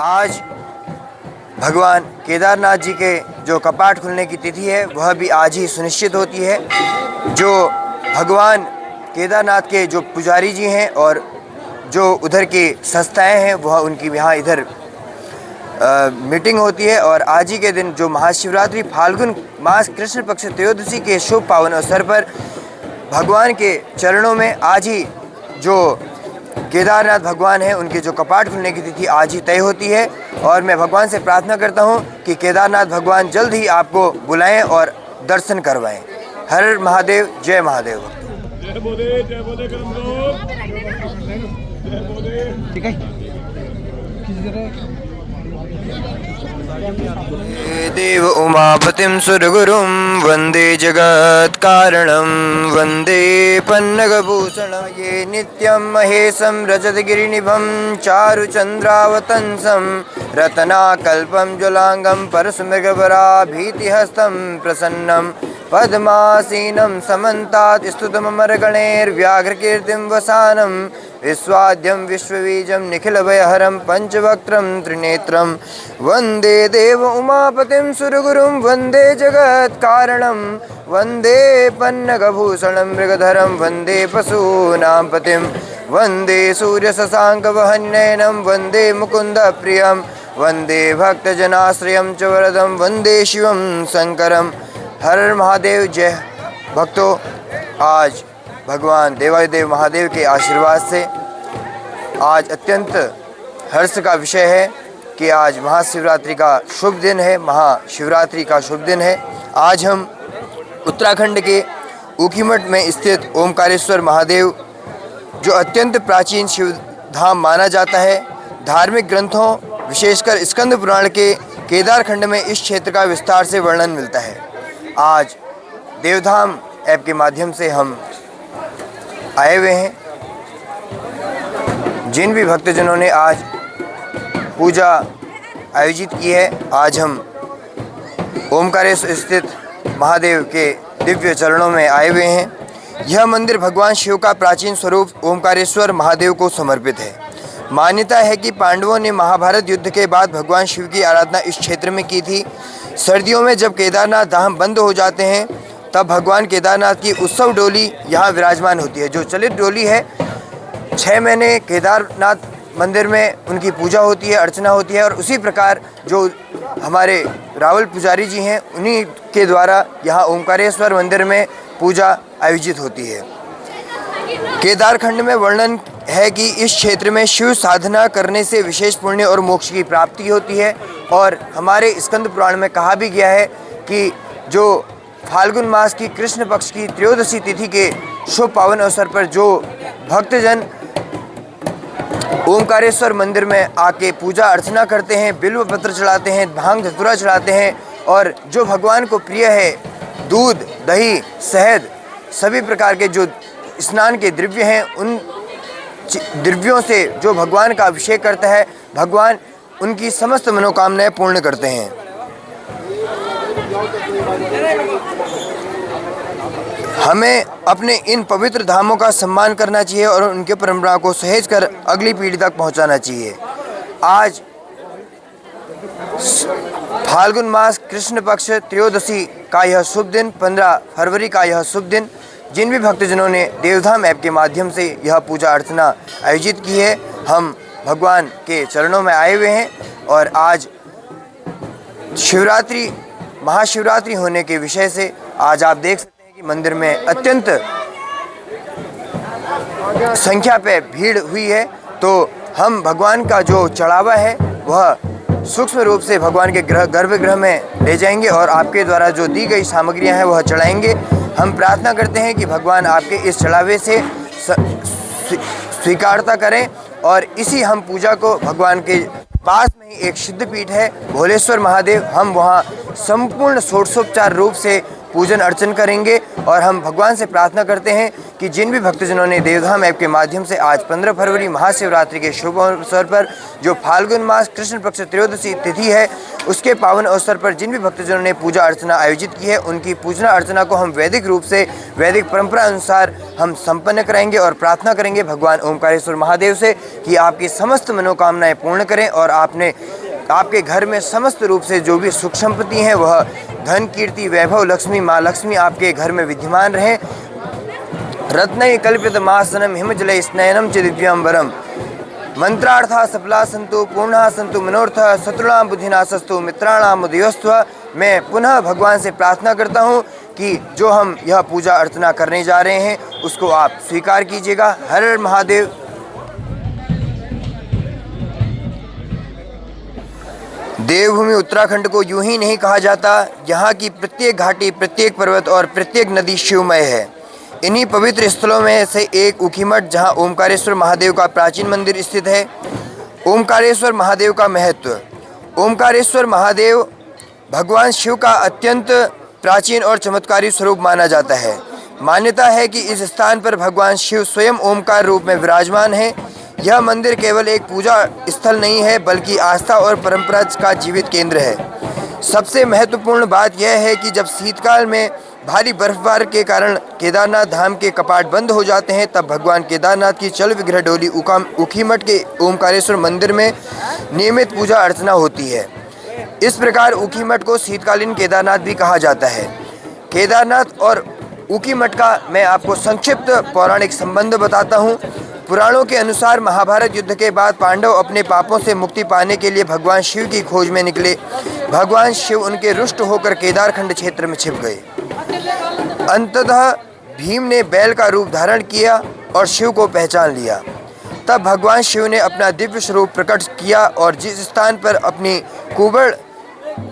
आज भगवान केदारनाथ जी के जो कपाट खुलने की तिथि है वह भी आज ही सुनिश्चित होती है। जो भगवान केदारनाथ के जो पुजारी जी हैं और जो उधर की संस्थाएं हैं वह उनकी यहाँ इधर मीटिंग होती है। और आज ही के दिन जो महाशिवरात्रि फाल्गुन मास कृष्ण पक्ष त्रयोदशी के शुभ पावन अवसर पर भगवान के चरणों में आज ही जो केदारनाथ भगवान हैं उनके जो कपाट खुलने की तिथि आज ही तय होती है। और मैं भगवान से प्रार्थना करता हूं कि केदारनाथ भगवान जल्द ही आपको बुलाएं और दर्शन करवाएं। हर महादेव, जय महादेव। जय बोले, जय बोले ठीक है। देव उमापतिं सुरगुरुं वंदे जगत्कारणं वंदे पन्नगभूषणं ये नित्यं महेशं रजतगिरिनिभं चारुचन्द्रावतंसं रत्नाकल्पं ज्वलांगं परशुमृगवराभीतिहस्तं प्रसन्नं पद्मासीनं समन्तात् स्तुतममरगणैर्व्याघ्रकीर्तिं वसानं विश्वाद्यं विश्वबीजं निखिलभयहरं पंचवक्त्रं त्रिनेत्रं वंदे देव उमापतिं सुरगुरुं वंदे जगत्कारणं वंदे पन्नगभूषणं मृगधरं वंदे पशूनां पतिं वंदे सूर्यशशाङ्कवहननयनं वंदे मुकुन्दप्रियं वंदे भक्तजनाश्रयं च वरदं वंदे शिवं शंकरं। हर महादेव। जय भक्तों, आज भगवान देवादिदेव महादेव के आशीर्वाद से आज अत्यंत हर्ष का विषय है कि आज महाशिवरात्रि का शुभ दिन है, महाशिवरात्रि का शुभ दिन है। आज हम उत्तराखंड के ऊखीमठ में स्थित ओमकारेश्वर महादेव, जो अत्यंत प्राचीन शिव धाम माना जाता है, धार्मिक ग्रंथों विशेषकर स्कंद पुराण के केदारखंड में इस क्षेत्र का विस्तार से वर्णन मिलता है। आज देवधाम ऐप के माध्यम से हम आए हुए हैं। जिन भी भक्तजनों ने आज पूजा आयोजित की है, आज हम ओमकारेश्वर स्थित महादेव के दिव्य चरणों में आए हुए हैं। यह मंदिर भगवान शिव का प्राचीन स्वरूप ओमकारेश्वर महादेव को समर्पित है। मान्यता है कि पांडवों ने महाभारत युद्ध के बाद भगवान शिव की आराधना इस क्षेत्र में की थी। सर्दियों में जब केदारनाथ धाम बंद हो जाते हैं तब भगवान केदारनाथ की उत्सव डोली यहाँ विराजमान होती है। जो चलित डोली है, 6 महीने केदारनाथ मंदिर में उनकी पूजा होती है, अर्चना होती है। और उसी प्रकार जो हमारे रावल पुजारी जी हैं उन्हीं के द्वारा यहाँ ओमकारेश्वर मंदिर में पूजा आयोजित होती है। केदारखंड में वर्णन है कि इस क्षेत्र में शिव साधना करने से विशेष पुण्य और मोक्ष की प्राप्ति होती है। और हमारे स्कंद पुराण में कहा भी गया है कि जो फाल्गुन मास की कृष्ण पक्ष की त्रयोदशी तिथि के शुभ पावन अवसर पर जो भक्तजन ओमकारेश्वर मंदिर में आके पूजा अर्चना करते हैं, बिल्व पत्र चढ़ाते हैं, भांग धतूरा चढ़ाते हैं, और जो भगवान को प्रिय है दूध, दही, शहद, सभी प्रकार के जो स्नान के द्रव्य हैं, उन द्रव्यों से जो भगवान का अभिषेक करता है, भगवान उनकी समस्त मनोकामनाएं पूर्ण करते हैं। हमें अपने इन पवित्र धामों का सम्मान करना चाहिए और उनके परंपरा को सहेज कर अगली पीढ़ी तक पहुंचाना चाहिए। आज फाल्गुन मास कृष्ण पक्ष त्रयोदशी का यह शुभ दिन, 15 फरवरी का यह शुभ दिन, जिन भी भक्तजनों ने देवधाम ऐप के माध्यम से यह पूजा अर्चना आयोजित की है, हम भगवान के चरणों में आए हुए हैं। और आज शिवरात्रि, महाशिवरात्रि होने के विषय से आज आप देख सकते हैं कि मंदिर में अत्यंत संख्या पे भीड़ हुई है। तो हम भगवान का जो चढ़ावा है वह सूक्ष्म रूप से भगवान के गर्भगृह में ले जाएंगे और आपके द्वारा जो दी गई सामग्रियां हैं वह चढ़ाएंगे। हम प्रार्थना करते हैं कि भगवान आपके इस चढ़ावे से स्वीकारता करें। और इसी हम पूजा को भगवान के पास में ही एक सिद्धपीठ है भोलेश्वर महादेव, हम वहाँ संपूर्ण षोडशोपचार रूप से पूजन अर्चन करेंगे। और हम भगवान से प्रार्थना करते हैं कि जिन भी भक्तजनों ने देवधाम ऐप के माध्यम से आज 15 फरवरी महाशिवरात्रि के शुभ अवसर पर, जो फाल्गुन मास कृष्ण पक्ष त्रयोदशी तिथि है, उसके पावन अवसर पर जिन भी भक्तजनों ने पूजा अर्चना आयोजित की है, उनकी पूजना अर्चना को हम वैदिक रूप से, वैदिक परंपरा अनुसार हम संपन्न कराएंगे और प्रार्थना करेंगे भगवान ओमकारेश्वर महादेव से कि आपकी समस्त मनोकामनाएं पूर्ण करें और आपके घर में समस्त रूप से जो भी सुख संपत्ति है, वह धन, कीर्ति, वैभव, लक्ष्मी, माँ लक्ष्मी आपके घर में विद्यमान रहे। रत्नैः कल्पितमासनं हिमजलैः स्नानं च दिव्याम्बरम्। मंत्रार्थाः सफला सन्तु, पूर्णाः सन्तु मनोरथाः, शत्रूणां बुद्धिनाशस्तु, मित्राणां उदयोस्तु। मैं पुनः भगवान से प्रार्थना करता हूँ कि जो हम यह पूजा अर्चना करने जा रहे हैं, उसको आप स्वीकार कीजिएगा। हर हर महादेव। देवभूमि उत्तराखंड को यूं ही नहीं कहा जाता। यहाँ की प्रत्येक घाटी, प्रत्येक पर्वत और प्रत्येक नदी शिवमय है। इन्हीं पवित्र स्थलों में से एक ऊखीमठ, जहाँ ओमकारेश्वर महादेव का प्राचीन मंदिर स्थित है। ओमकारेश्वर महादेव का महत्व। ओमकारेश्वर महादेव भगवान शिव का अत्यंत प्राचीन और चमत्कारी स्वरूप माना जाता है। मान्यता है कि इस स्थान पर भगवान शिव स्वयं ओमकार रूप में विराजमान है। यह मंदिर केवल एक पूजा स्थल नहीं है, बल्कि आस्था और परंपरा का जीवित केंद्र है। सबसे महत्वपूर्ण बात यह है कि जब शीतकाल में भारी बर्फबारी के कारण केदारनाथ धाम के कपाट बंद हो जाते हैं, तब भगवान केदारनाथ की चल विग्रह डोली ऊखीमठ के ओमकारेश्वर मंदिर में नियमित पूजा अर्चना होती है। इस प्रकार ऊखीमठ को शीतकालीन केदारनाथ भी कहा जाता है। केदारनाथ और ऊखीमठ का मैं आपको संक्षिप्त पौराणिक संबंध बताता हूँ। पुराणों के अनुसार महाभारत युद्ध के बाद पांडव अपने पापों से मुक्ति पाने के लिए भगवान शिव की खोज में निकले। भगवान शिव उनके रुष्ट होकर केदारखंड क्षेत्र में छिप गए। अंततः भीम ने बैल का रूप धारण किया और शिव को पहचान लिया। तब भगवान शिव ने अपना दिव्य स्वरूप प्रकट किया और जिस स्थान पर अपनी कुबड़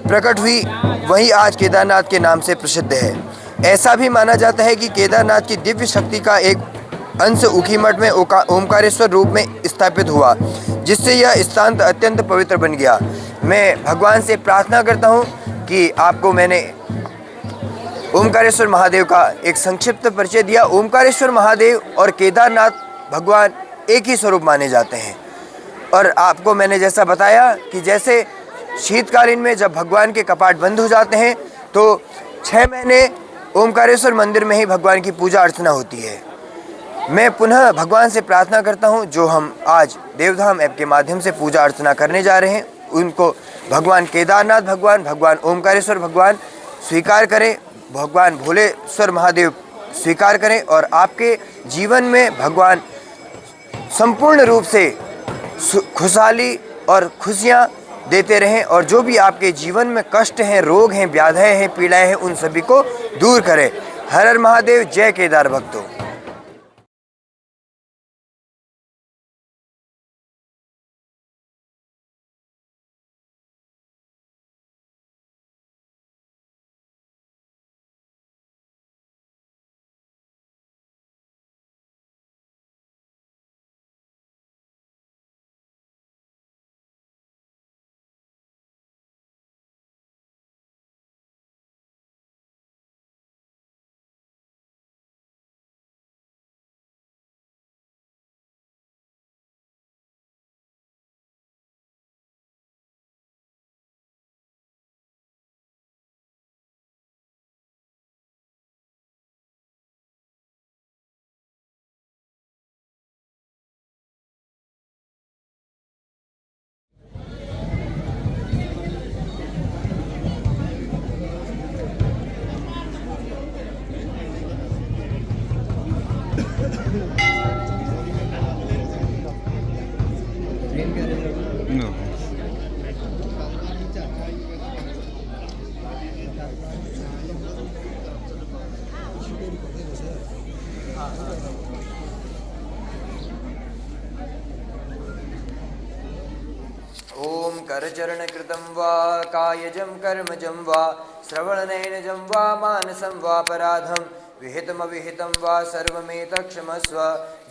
प्रकट हुई, वही आज केदारनाथ के नाम से प्रसिद्ध है। ऐसा भी माना जाता है कि केदारनाथ की दिव्य शक्ति का एक अंश ऊखीमठ में ओमकारेश्वर रूप में स्थापित हुआ, जिससे यह स्थान अत्यंत पवित्र बन गया। मैं भगवान से प्रार्थना करता हूँ कि आपको मैंने ओमकारेश्वर महादेव का एक संक्षिप्त परिचय दिया। ओमकारेश्वर महादेव और केदारनाथ भगवान एक ही स्वरूप माने जाते हैं। और आपको मैंने जैसा बताया कि जैसे शीतकालीन में जब भगवान के कपाट बंद हो जाते हैं, तो 6 महीने ओमकारेश्वर मंदिर में ही भगवान की पूजा अर्चना होती है। मैं पुनः भगवान से प्रार्थना करता हूँ, जो हम आज देवधाम ऐप के माध्यम से पूजा अर्चना करने जा रहे हैं, उनको भगवान केदारनाथ भगवान, भगवान ओमकारेश्वर भगवान स्वीकार करें, भगवान भोलेश्वर महादेव स्वीकार करें और आपके जीवन में भगवान संपूर्ण रूप से खुशहाली और खुशियाँ देते रहें और जो भी आपके जीवन में कष्ट हैं, रोग हैं, व्याधियाँ हैं, पीड़ाएँ हैं, उन सभी को दूर करें। हर हर महादेव। जय केदार भक्तों। ओम करचरणकृतं वा कायजं कर्मजं वा श्रवणनयनजं वा मानसं वापराधं विहितमविहितं वा सर्वमेतत्क्षमस्व।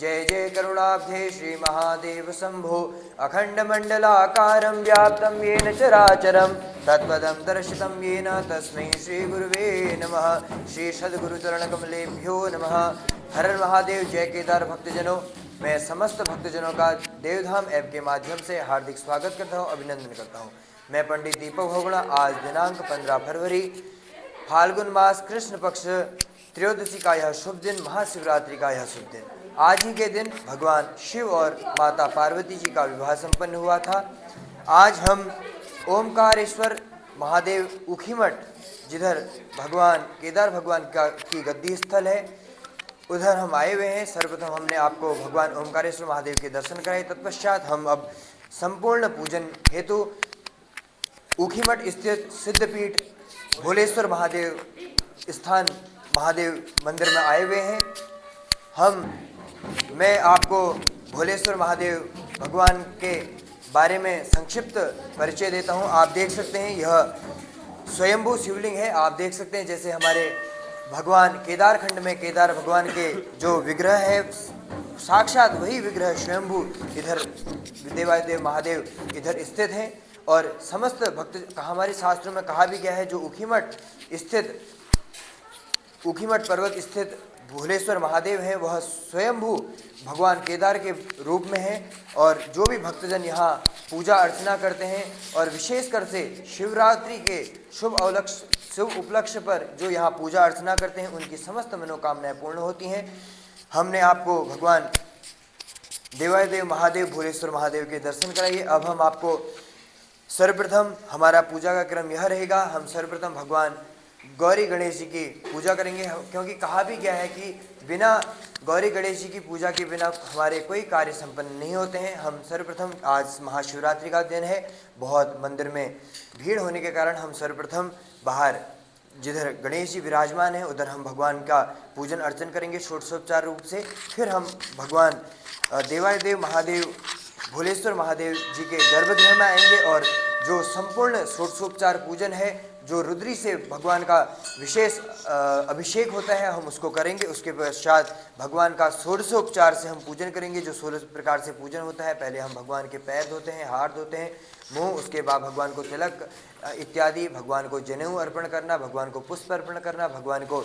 जय जय करुणाब्धे श्री महादेव शंभो। अखंडमंडलाकारं व्याप्तं येन चराचरं तत्पदं दर्शितं येन तस्मै श्री गुरुवे नमः। श्री सद्गुरुचरणकमलेभ्यो नमः। हर हर महादेव। जय केदार भक्तजनों, मैं समस्त भक्तजनों का देवधाम ऐप के माध्यम से हार्दिक स्वागत करता हूं, अभिनंदन करता हूं। मैं पंडित दीपक भोगड़ा। आज दिनांक 15 फरवरी फाल्गुन मास कृष्ण पक्ष त्रयोदशी का यह शुभ दिन, महाशिवरात्रि का यह शुभ दिन, आज ही के दिन भगवान शिव और माता पार्वती जी का विवाह संपन्न हुआ था। आज हम ओमकारेश्वर महादेव ऊखीमठ, जिधर भगवान केदार भगवान की गद्दी स्थल है, उधर हम आए हुए हैं। सर्वप्रथम हमने आपको भगवान ओमकारेश्वर महादेव के दर्शन कराए। तत्पश्चात हम अब संपूर्ण पूजन हेतु ऊखीमठ स्थित सिद्धपीठ भोलेश्वर महादेव स्थान महादेव मंदिर में आए हुए हैं। मैं आपको भोलेश्वर महादेव भगवान के बारे में संक्षिप्त परिचय देता हूं। आप देख सकते हैं यह स्वयंभू शिवलिंग है। आप देख सकते हैं जैसे हमारे भगवान केदार खंड में केदार भगवान के जो विग्रह है, साक्षात वही विग्रह स्वयंभू इधर देवादेव महादेव इधर स्थित हैं। और समस्त भक्त हमारे शास्त्रों में कहा भी गया है, जो ऊखीमठ पर्वत स्थित भोलेश्वर महादेव है वह स्वयंभू भगवान केदार के रूप में है। और जो भी भक्तजन यहाँ पूजा अर्चना करते हैं और विशेषकर से शिवरात्रि के शुभ उपलक्ष्य पर जो यहाँ पूजा अर्चना करते हैं, उनकी समस्त मनोकामनाएं पूर्ण होती हैं। हमने आपको भगवान देवादेव महादेव भोलेश्वर महादेव के दर्शन कराइए। अब हम आपको सर्वप्रथम हमारा पूजा का क्रम यह रहेगा। हम सर्वप्रथम भगवान गौरी गणेश जी की पूजा करेंगे, क्योंकि कहा भी गया है कि बिना गौरी गणेश जी की पूजा के बिना हमारे कोई कार्य संपन्न नहीं होते हैं। हम सर्वप्रथम, आज महाशिवरात्रि का दिन है, बहुत मंदिर में भीड़ होने के कारण हम सर्वप्रथम बाहर जिधर गणेश जी विराजमान हैं उधर हम भगवान का पूजन अर्चन करेंगे षोडशोपचार रूप से। फिर हम भगवान देवादेव महादेव भोलेश्वर महादेव जी के गर्भगृह में आएंगे और जो संपूर्ण षोडशोपचार पूजन है, जो रुद्री से भगवान का विशेष अभिषेक होता है, हम उसको करेंगे। उसके पश्चात भगवान का षोडशोपचार से हम पूजन करेंगे। जो 16 प्रकार से पूजन होता है, पहले हम भगवान के पैर धोते हैं, हाथ धोते हैं, मुंह, उसके बाद भगवान को तिलक इत्यादि, भगवान को जनेऊ अर्पण करना, भगवान को पुष्प अर्पण करना, भगवान को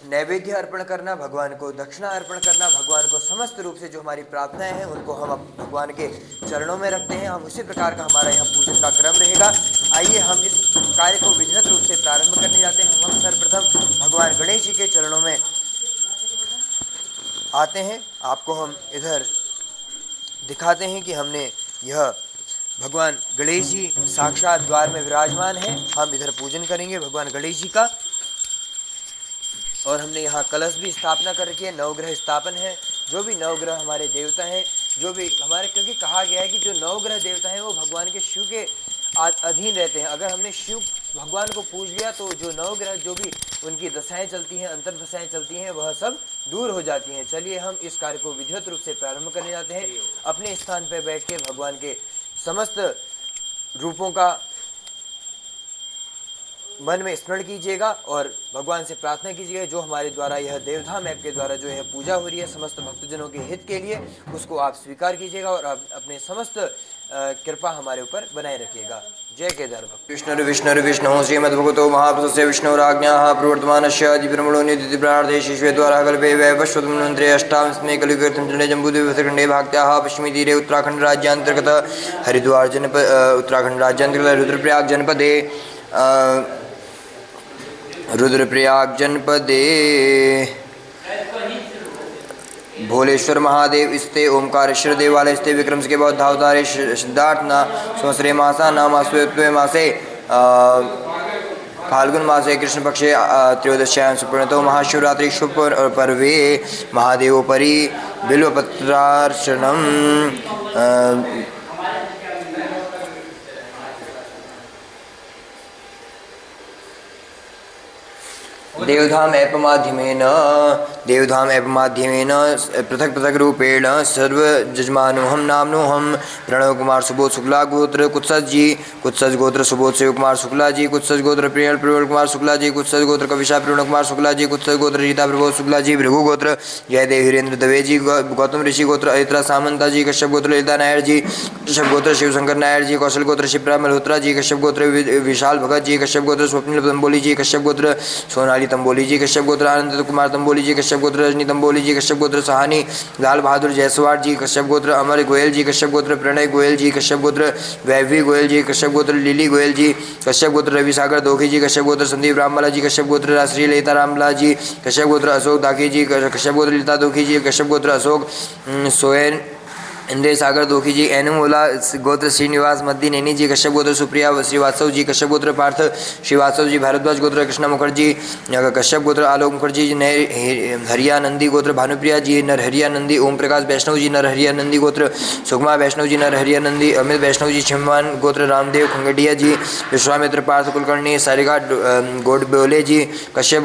नैवेद्य अर्पण करना, भगवान को दक्षिणा अर्पण करना, भगवान को समस्त रूप से जो हमारी प्रार्थनाएं हैं उनको हम भगवान के चरणों में रखते हैं। हम उसी प्रकार का हमारा यह पूजन का क्रम रहेगा। आइए हम इस कार्य को विधिवत रूप से प्रारंभ करने जाते हैं। हम सर्वप्रथम भगवान गणेश जी के चरणों में आते हैं। आपको हम इधर दिखाते हैं कि हमने यह भगवान गणेश जी साक्षात द्वार में विराजमान है। हम इधर पूजन करेंगे भगवान गणेश जी का। और हमने यहाँ कलश भी स्थापना कर रखी है, नवग्रह स्थापन है। जो भी नवग्रह हमारे देवता हैं, जो भी हमारे, क्योंकि कहा गया है कि जो नवग्रह देवता हैं वो भगवान के शिव के अधीन रहते हैं। अगर हमने शिव भगवान को पूज लिया तो जो नवग्रह जो भी उनकी दशाएं चलती हैं, अंतर दशाएं चलती हैं, वह सब दूर हो जाती हैं। चलिए हम इस कार्य को विधिवत रूप से प्रारंभ करने जाते हैं। अपने स्थान पर बैठ के भगवान के समस्त रूपों का मन में स्मरण कीजिएगा और भगवान से प्रार्थना कीजिएगा। जो हमारे द्वारा यह देवधाम ऐप के द्वारा जो यह पूजा हो रही है समस्त भक्तजनों के हित के लिए, उसको आप स्वीकार कीजिएगा और आप अपने समस्त कृपा हमारे ऊपर बनाए रखिएगा। जय केदार भक्त। विष्णु श्रीमद्भगवतो महापुरुषस्य विष्णुराज्ञाः प्रवर्तमानस्य दिव्यब्रह्मणो निधि प्रार्थे शिशवे द्वारा कल्पे वैवस्वतमन्त्रे अष्टादशमे कलिकीर्तन चण्डे जम्बूद्वीपखण्डे भाग्याः पश्चिमी तीरे उत्तराखंड राज्यांतर्गत हरिद्वार जनपद उत्तराखंड राज्यांतर्गत रुद्रप्रयाग जनपदे भोलेश्वर महादेव स्थे ओमकारेश्वर देवालय स्थे विक्रम के बौद्धावतारे सिद्धार्थना संवत्सरे मासा नामास्वे मासे फाल्गुन मासे कृष्ण पक्षे त्रयोदश्यां सुपर्णतो महाशिवरात्रि शुभ पर्वे महादेवोपरि बिल्वपत्रार्चनम् देवधाम ऐप माध्यमेन पृथक पृथक रूपेण सर्व जजमानोहम नामनोहम प्रणव कुमार सुबोध शुक्ला गोत्र कुत्सज गोत्र सुबोध शिव कुमार शुक्ला जी, कुत्सज गोत्र प्रियल प्रबल कुमार शुक्ला जी, कुत्सज गोत्र कविशा प्रवीण कुमार शुक्ला जी, कुत्सज गोत्र रीता प्रबोध शुक्ला जी, भृगु गोत्र जयदेव हिरेंद्र दवे जी, गौतम ऋषि गोत्र अहित्रा सामंता जी, कश्यप गोत्र ललिता नायर जी, कश्यप गोत्र शिवशंकर नायर जी, कौशल गोत्र शिप्रा मल्होत्रा जी, कश्यप गोत्र विशाल भगत जी, कश्यप गोत्र स्वप्निल तंबोली जी, कश्यप गोत्र सोनाली तंबोली जी, कश्यप गोत्र आनंद कुमार तंबोली जी, कश्यप गोत्र रजनी तंबोली जी, कश्यप गोत्र सहानी लाल बहादुर जायसवाड़ जी, कश्यप गोत्र अमर गोयल जी, कश्यप गोत्र प्रणय गोयल जी, कश्यप गोत्र वैभवी गोयल जी, कश्यप गोत्र लिली गोयल जी, कश्यप गोत्र रवि सागर दोखी जी, कश्यप गोत्र संदीप रामबाला जी, कश्यप गोत्र राष्ट्रीय ललिता रामला जी, कश्यप गोत्र अशोक दाखी जी, कश्यप गोत्र ललिता दोखी जी, कश्यप गोत्र अशोक सोयन इंद्र सागर दोखी जी, एनुमोला गोत्र श्रीनिवास मद्दी नैनी जी, कश्यप गोत्र सुप्रिया श्रीवास्तव जी, कश्यप गोत्र पार्थ श्रीवास्तव जी, भारद्वाज गोत्र कृष्णा मुखर्जी, कश्यप गोत्र आलोक मुखर्जी जी, हरिया नंदी गोत्र भानुप्रिया जी, नर हरिया नंदी ओम प्रकाश वैष्णव जी, नर हरिया नंदी गोत्र सुगमा वैष्णव जी, नर हरिया नंदी अमित वैष्णव जी, छिमवान गोत्र रामदेव खंगडिया जी, विश्वामित्र पार्थ कुलकर्णी सारिका गोडबोले जी, कश्यप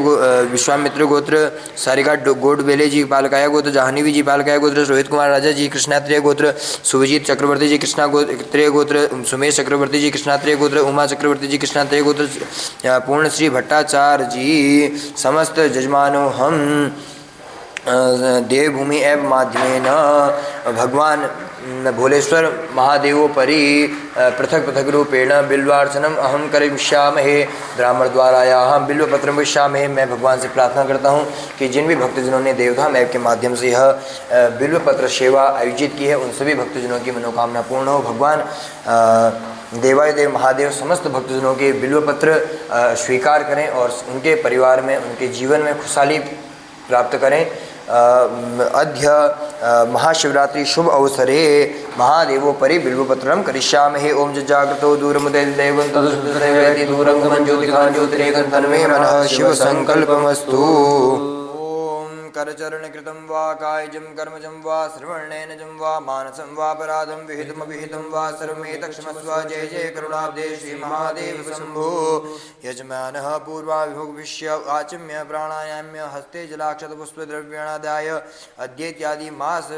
विश्वामित्र गोत्र सारिका गोडबेले जी, पालकाया गोत्र जहानीवी जी, पालकाया गोत्र रोहित कुमार राजा जी, कृष्णात्रेय गोत्र सुविजीत चक्रवर्ती जी, कृष्णा त्रेय गोत्र सुमेश चक्रवर्ती जी, कृष्णात्रेय गोत्र उमा चक्रवर्ती जी, कृष्णात्रेय गोत्र पूर्णश्री भट्टाचार्य जी, समस्त जजमानों हम देवभूमि एवं माध्यमेन भगवान भोलेश्वर महादेवोपरि पृथक पृथक रूपेण बिल्वार्चनम अहम करिष्यामहे ब्राह्मण द्वारा अहम बिल्वपत्रम विष्यामहे। मैं भगवान से प्रार्थना करता हूँ कि जिन भी भक्तजनों ने देवधाम ऐप के माध्यम से यह बिल्वपत्र सेवा आयोजित की है उन सभी भक्तजनों की मनोकामना पूर्ण हो। भगवान देवादिदेव महादेव समस्त भक्तजनों के बिल्वपत्र स्वीकार करें और उनके परिवार में उनके जीवन में खुशहाली प्राप्त करें। अद्य महाशिवरात्रि शुभ अवसरे महादेवोपरि बिल्वपत्रं करिष्यामहे। ओम जजाग्रतो दूरमुदैर्दैवं तदुष्टदैवैति दूरंगमं ज्योतिकां ज्योतिरेकं तन्मे मनः शिव संकल्पमस्तु। करचरणकृतं वा कायजं कर्मजं वा श्रवणनयनजं वा मानसं वा अपराधं विहितमविहितं वा सर्वमेतत्क्षमस्व। जय जय करुणाब्धे श्री महादेव शंभो। यजमानः पूर्वाभिमुखविश्य आचम्य प्राणायाम्य हस्ते जलाक्षतपुष्पद्रव्याणादाय अद्येत्यादि मास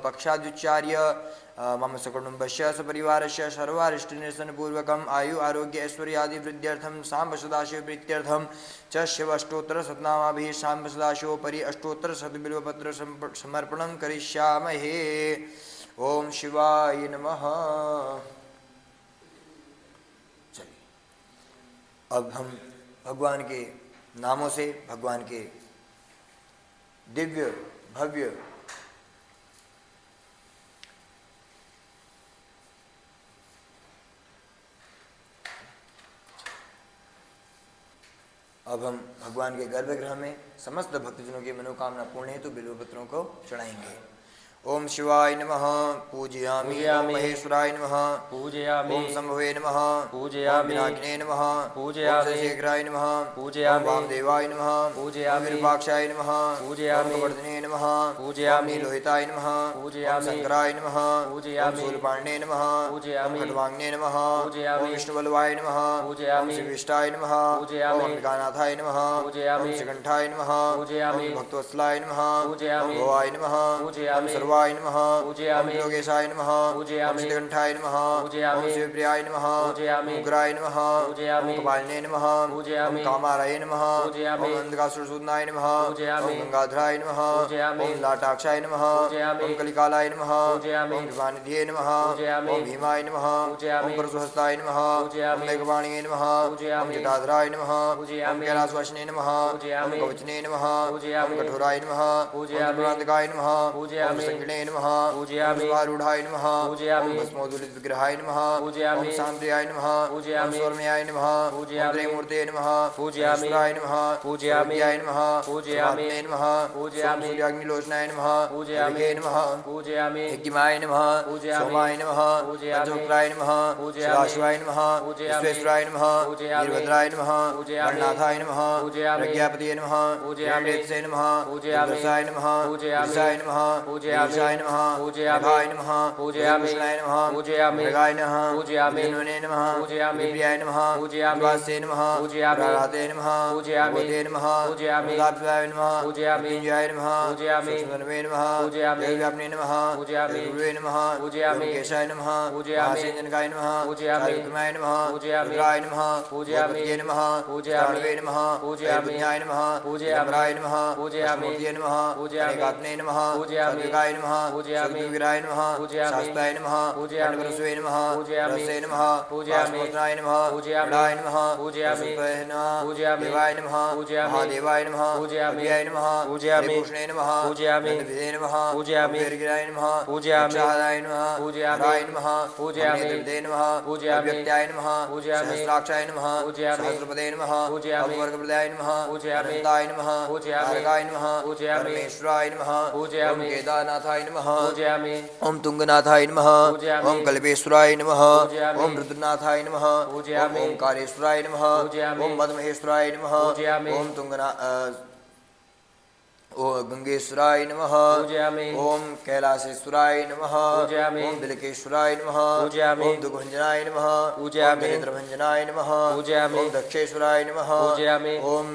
पक्षादुच्चार्य मम सकुटुम्बस्य सपरिवारस्य सर्वारिष्टनिरसनपूर्वकम् आयु आरोग्य ऐश्वर्यादिवृद्ध्यर्थं साम्ब सदाशिव प्रीत्यर्थं च शिव अष्टोत्तरशतनामाभिः साम्ब सदाशिवोपरि अष्टोत्तरशतबिल्वपत्र समर्पणं करिष्यामहे। ओम शिवाय नमः। चलिए अब हम भगवान के नामों से भगवान के दिव्य भव्य अब हम भगवान के गर्भगृह में समस्त भक्तजनों की मनोकामना पूर्ण हेतु बिल्वपत्रों को चढ़ाएंगे। ओम शिवाय नमः पूजयामि। ओम महेश्वराय नमः पूजयामि। ओम शंभवे नमः पूजयामि। ओम विनायकिने नमः पूजयामि। ओम शेखराय नमः पूजयामि। ओम वामदेवाय नमः पूजयामि। ओम विरूपाक्षाय नमः पूजयामि। ओम गोवर्धने नमः पूजयामि। ओम नीलोहिताय नमः पूजयामि। ओम शंकराय नमः पूजयामि। ओम शूलपाण्डे नमः पूजयामि। ओम खड्वांगने नमः पूजयामि। ओम विष्णुबल्लभाय नमः पूजयामि। ओम शिविष्टाय नमः पूजयामि। ओम अंबिकानाथाय नमः पूजयामि। ओम श्रीकंठाय नमः पूजयामि। ओम भक्तवत्सलाय नमः पूजयामि। ओम भवाय नमः पूजयामि। सर्वाय नमः पूजयामि। ओम योगेशाय नमः पूजयामि। ओम श्रीकंठाय नमः पूजयामि। ओम शिवप्रियाय नमः पूजयामि। ओम उग्राय नमः पूजयामि। ओम कपालिने नमः पूजयामि। ओम कामाराय नमः पूजयामि। ओम अंधकासुरसूदनाय नमः पूजयामि। ओम गंगाधराय नमः पूजयामि। ओम लाटाक्षाय नमः पूजयामि। ओम कलिकालाय नमः पूजयामि। ओम कृपानिधये नमः पूजयामि। ओम भीमाय नमः पूजयामि। ओम परशुहस्ताय नमः पूजयामि। ओम मेघवाणिये नमः पूजयामि। ओम जटाधराय नमः पूजयामि। ओम कैलासवासिने नमः पूजयामि। ओम कवचने नमः पूजयामि। ओम कठोराय नमः पूजयामि। ओम दुरांतकाय नमः पूजयामि। ओम संगणे नमः पूजयामि। ओम स्वारूढ़ाय नमः पूजयामि। ओम भस्मोदुलित विग्रहाय नमः पूजयामि। ओम शांत्याय नमः पूजयामि। ओम स्वर्मयाय नमः पूजयामि। ओम त्रयमूर्ते नमः पूजयामि। ओम नमः पूजयामि। ओम नमः पूजयामि। नमः पूजयामि। ओम सूर्याग्निलोचनाय नमः पूजयामि। नमः पूजयामि। यज्ञमाय नमः पूजयामि। सोमाय नमः पूजयामि। पंचवक्त्राय नमः पूजयामि। शिवाय नमः पूजयामि। विश्वेश्वराय नमः पूजयामि। वीरभद्राय नमः पूजयामि। गणनाथाय नमः पूजयामि। प्रज्ञापतये नमः पूजयामि। नमः पूजयामि। नमः पूजयामि। नमः पूजयामि। ईशाय नमः निभाय नमः भूषणाय नमः मृगाय नमः विष्णुवे नमः विप्रियाय नमः विवासे नमः राधे नमः भगवते नमः प्रदाप्ताय नमः मृत्युंजयाय नमः सूक्ष्मतनवे नमः देवव्यापिने नमः गुरुवे नमः केशाय नमः महासेनजनकाय नमः विक्रमाय नमः रुद्राय नमः भगवते नमः प्राणवे नमः बुद्धाय नमः यमराय नमः अष्टमूर्तये नमः अनेकात्मने नमः सात्विकाय नमः सद्गुरुगिराय नमः शास्त्राय नमः खण्डपरशुवे नमः रसे नमः वासुपुत्राय नमः गणाय नमः वसुदेवाय नमः देवाय नमः महादेवाय नमः अव्ययाय नमः हरिभूषणे नमः नन्दविदे नमः वीरगिराय नमः क्षादाय नमः हराय नमः अमृतविदे नमः अव्यक्ताय नमः सहस्राक्षाय नमः सहस्रपदे नमः अवर्गप्रदाय नमः अनन्ताय नमः तारकाय नमः परमेश्वराय नमः ओम केदारनाथाय नमः ओम तुंगनाथाय नमः ओम कल्पेश्वराय नमः ओम रुद्रनाथाय नमः ओम ओंकारेश्वराय नमः ओम मदमहेश्वराय नमः ओम गंगेश्वराय नमः ओम कैलासेश्वराय नमः ओम बिलकेश्वराय नमः ओम दुर्गभंजनाय नमः ओम दरिद्रभंजनाय नमः ओम दक्षेश्वराय नमः ओम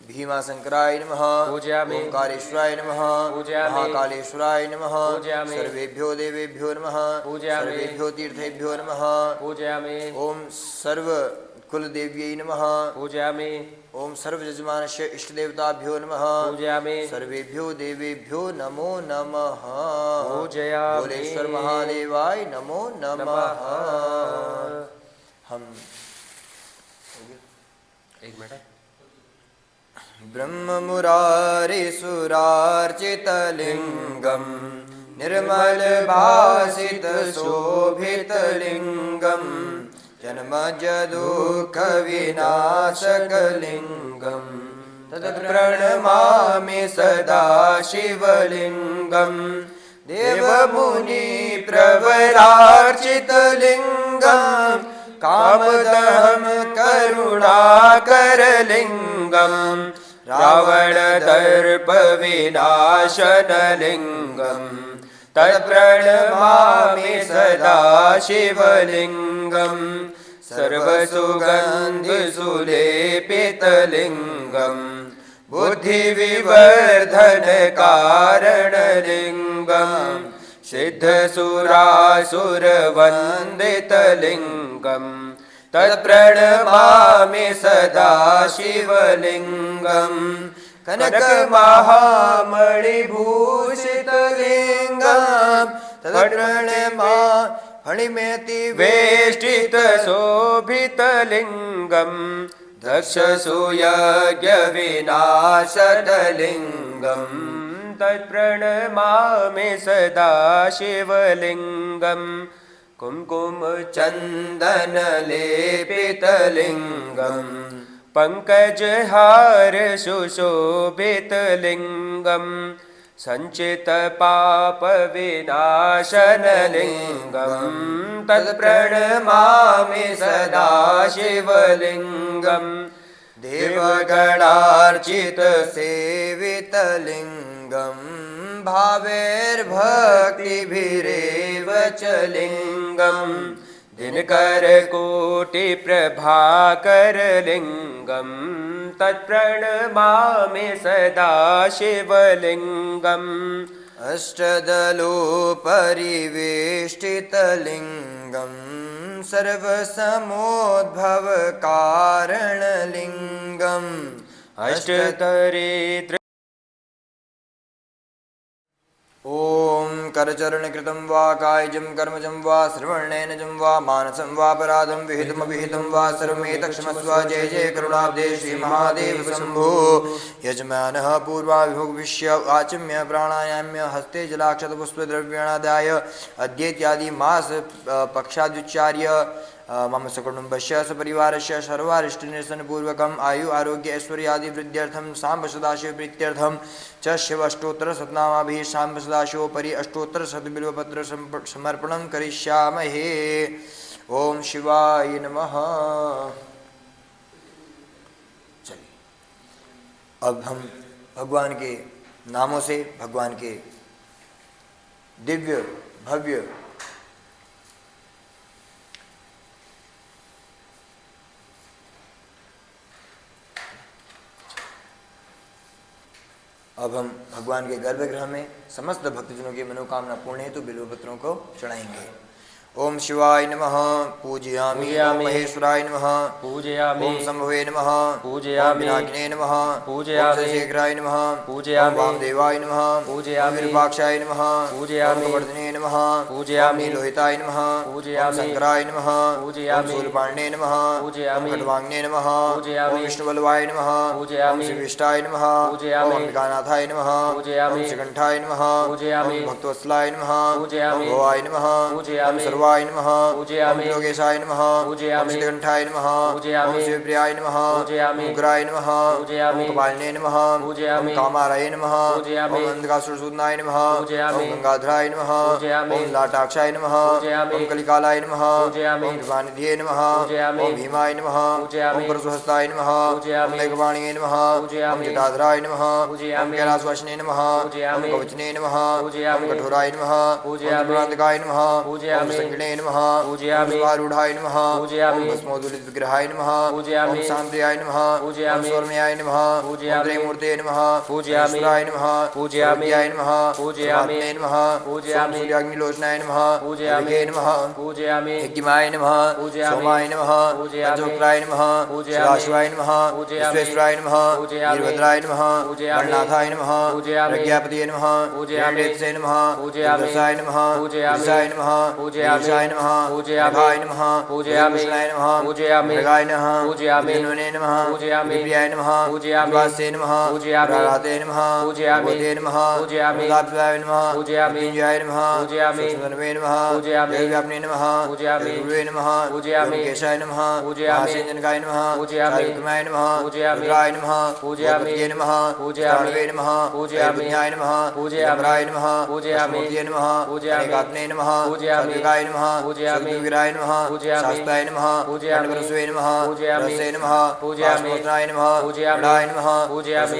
भीमाशंकराय नमः ओंकारेश्वराय नमः महाकालेश्वराय नमः सर्वेभ्यो देवेभ्यो नमः सर्वेभ्यो तीर्थेभ्यो नमः ओम सर्व कुलदेव्यै नमः ओम सर्वयजमानस्य इष्टदेवताभ्यो नमः सर्वेभ्यो देवेभ्यो नमो नमः भोलेश्वर महादेवाय नमो नमः। हम एक मिनट ब्रह्ममुरारिसुरार्चितलिङ्गं निर्मलभासितशोभितलिङ्गं जन्मजदुःखविनाशकलिङ्गं तत्प्रणमामि सदा शिवलिङ्गं देवमुनिप्रवरार्चितलिङ्गं कामदहं करुणाकरलिङ्गं रावणदर्पविनाशनलिङ्गं तत्प्रणमामि सदा शिवलिङ्गं सर्वसुगन्धिसुलेपितलिङ्गं बुद्धिविवर्धनकारणलिङ्गं सिद्धसुरासुरवन्दितलिङ्गं तत्प्रणमामि सदा शिवलिङ्गं कनकमहामणिभूषितलिङ्गं तत्प्रणमा फणिमेतिवेष्टितशोभितलिङ्गं दक्षसूयज्ञविनाशतलिङ्गं तत्प्रणमामि सदा शिवलिङ्गं कुङ्कुमचन्दनलेपितलिङ्गं पङ्कजहार सुशोभितलिङ्गं सञ्चितपापविनाशनलिङ्गं तत्प्रणमामि सदा शिवलिङ्गं देवगणार्चितसेवितलिङ्गं भावैर्भक्तिभिरेव च लिङ्गं दिनकरकोटिप्रभाकरलिङ्गं तत्प्रणमामि सदा शिवलिङ्गम् अष्टदलोपरिवेष्टितलिङ्गं सर्वसमोद्भवकारणलिङ्गम् अष्टदरिद्र ओम करचरणकृतं वा कायजं कर्मजं वा श्रवणेनजं वा मानसं वा अपराधं विहितमविहितं वा सर्वमेतक्षमस्व। जय जय करुणाब्धे श्री महादेव शंभो। यजमानः पूर्वाभिभुग्विष्य आचम्य प्राणायाम्य हस्ते जलाक्षतपुष्पद्रव्याणादाय अद्येत्यादि मास पक्षादुच्चार्य मम सकुटुम्बस्य सपरिवारस्य सर्वारिष्टनिरसनपूर्वकम् आयु आरोग्य ऐश्वर्यादि वृद्ध्यर्थं साम्ब सदाशिव प्रीत्यर्थं च शिव-अष्टोत्तरशतनामाभिः साम्ब सदाशिवोपरि अष्टोत्तरशतबिल्वपत्र समर्पणं करिष्यामहे। ओम शिवाय नमः। चलिए अब हम भगवान के नामों से भगवान के दिव्य भव्य अब हम भगवान के गर्भगृह में समस्त भक्तजनों की मनोकामना पूर्ण हेतु बिल्वपत्रों को चढ़ाएंगे। ओम शिवाय नमः पूजयामि। ओम महेश्वराय नमः पूजयामि। ओम शंभवे नमः पूजयामि। ओम विनायकिने नमः पूजयामि। ओम शेखराय नमः पूजयामि। ओम वामदेवाय नमः पूजयामि। ओम विरूपाक्षाय नमः पूजयामि। ओम गोवर्धने नमः पूजयामि। ओम नीलोहिताय नमः पूजयामि। ओम शंकराय नमः पूजयामि। ओम शूलपाण्ये नमः पूजयामि। ओम खड्वांग्ने नमः पूजयामि। ओम विष्णुबल्लभाय नमः पूजयामि। ओम श्रीविष्टाय नमः पूजयामि। ओम अंबिकानाथाय नमः पूजयामि। ओम श्रीकंठाय नमः पूजयामि। ओम भक्तवत्सलाय नमः पूजयामि। ओम भवाय नमः पूजयामि। वाय नमः पूजयामि। ओम योगेशाय नमः पूजयामि। ओम श्रीकंठाय नमः पूजयामि। ओम शिवप्रियाय नमः पूजयामि। ओम उग्राय नमः पूजयामि। ओम कपालिने नमः पूजयामि। ओम कामाराय नमः पूजयामि। ओम अंधकासुरसूदनाय नमः पूजयामि। ओम गंगाधराय नमः पूजयामि। ओम लाटाक्षाय नमः पूजयामि। ओम कलिकालाय नमः पूजयामि। ओम कृपानिधये नमः पूजयामि। ओम भीमाय नमः पूजयामि। ओम परशुहस्ताय नमः पूजयामि। ओम मेघवाणिये नमः पूजयामि। ओम जटाधराय नमः पूजयामि। ओम कैलासवासिने नमः पूजयामि। ओम कवचने नमः पूजयामि। ओम कठोराय नमः पूजयामि। ओम दुरांतकाय नमः पूजयामि। नमः पूजयामि। स्वारूढ़ाय नमः पूजयामि। ओम भस्मोदुलित विग्रहाय नमः पूजयामि। ओम शांत्याय नमः पूजयामि। ओम स्वर्मयाय नमः पूजयामि। ओम त्रयमूर्ते नमः पूजयामि। ईश्वराय नमः पूजयामि। नमः पूजयामि। नमः पूजयामि। सूर्याग्निलोचनाय नमः पूजयामि। नमः पूजयामि। यज्ञमाय नमः पूजयामि। सोमाय नमः पूजयामि। पंचोक्राय नमः पूजयामि। शिवाय नमः पूजयामि। विश्वेश्वराय नमः पूजयामि। वीरभद्राय नमः पूजयामि। गणनाथाय नमः पूजयामि। प्रज्ञापतिये नमः पूजयामि। वेदसे नमः पूजयामि। दुर्दशाय नमः पूजयामि। ईशाय नमः पूजयामि। नमः पूजयामि। नमः पूजयामि। नमः पूजयामि। मृगाय नमः पूजयामि। धन्वने नमः पूजयामि। प्रियाय नमः पूजयामि। वासे नमः पूजयामि। राते नमः पूजयामि। बोधे नमः पूजयामि। दाप्याय नमः पूजयामि। विंजयाय नमः पूजयामि। सूक्ष्मधन्वे नमः पूजयामि। व्यापने नमः पूजयामि। गुरुवे नमः पूजयामि। केशाय नमः पूजयामि। महासेनजनकाय नमः पूजयामि। विक्रमाय नमः पूजयामि। रुद्राय नमः पूजयामि। नमः पूजयामि। नमः पूजयामि। विज्ञाय नमः पूजयामि। नमः पूजयामि। नमः पूजयामि। गात्ने नमः पूजयामि। गाय नमः पूजयामि। विराय नमः पूजयामि। शास्त्राय नमः पूजयामि। परशुवे नमः पूजयामि। रसे नमः पूजयामि। मोत्राय नमः पूजयामि। राय नमः पूजयामि।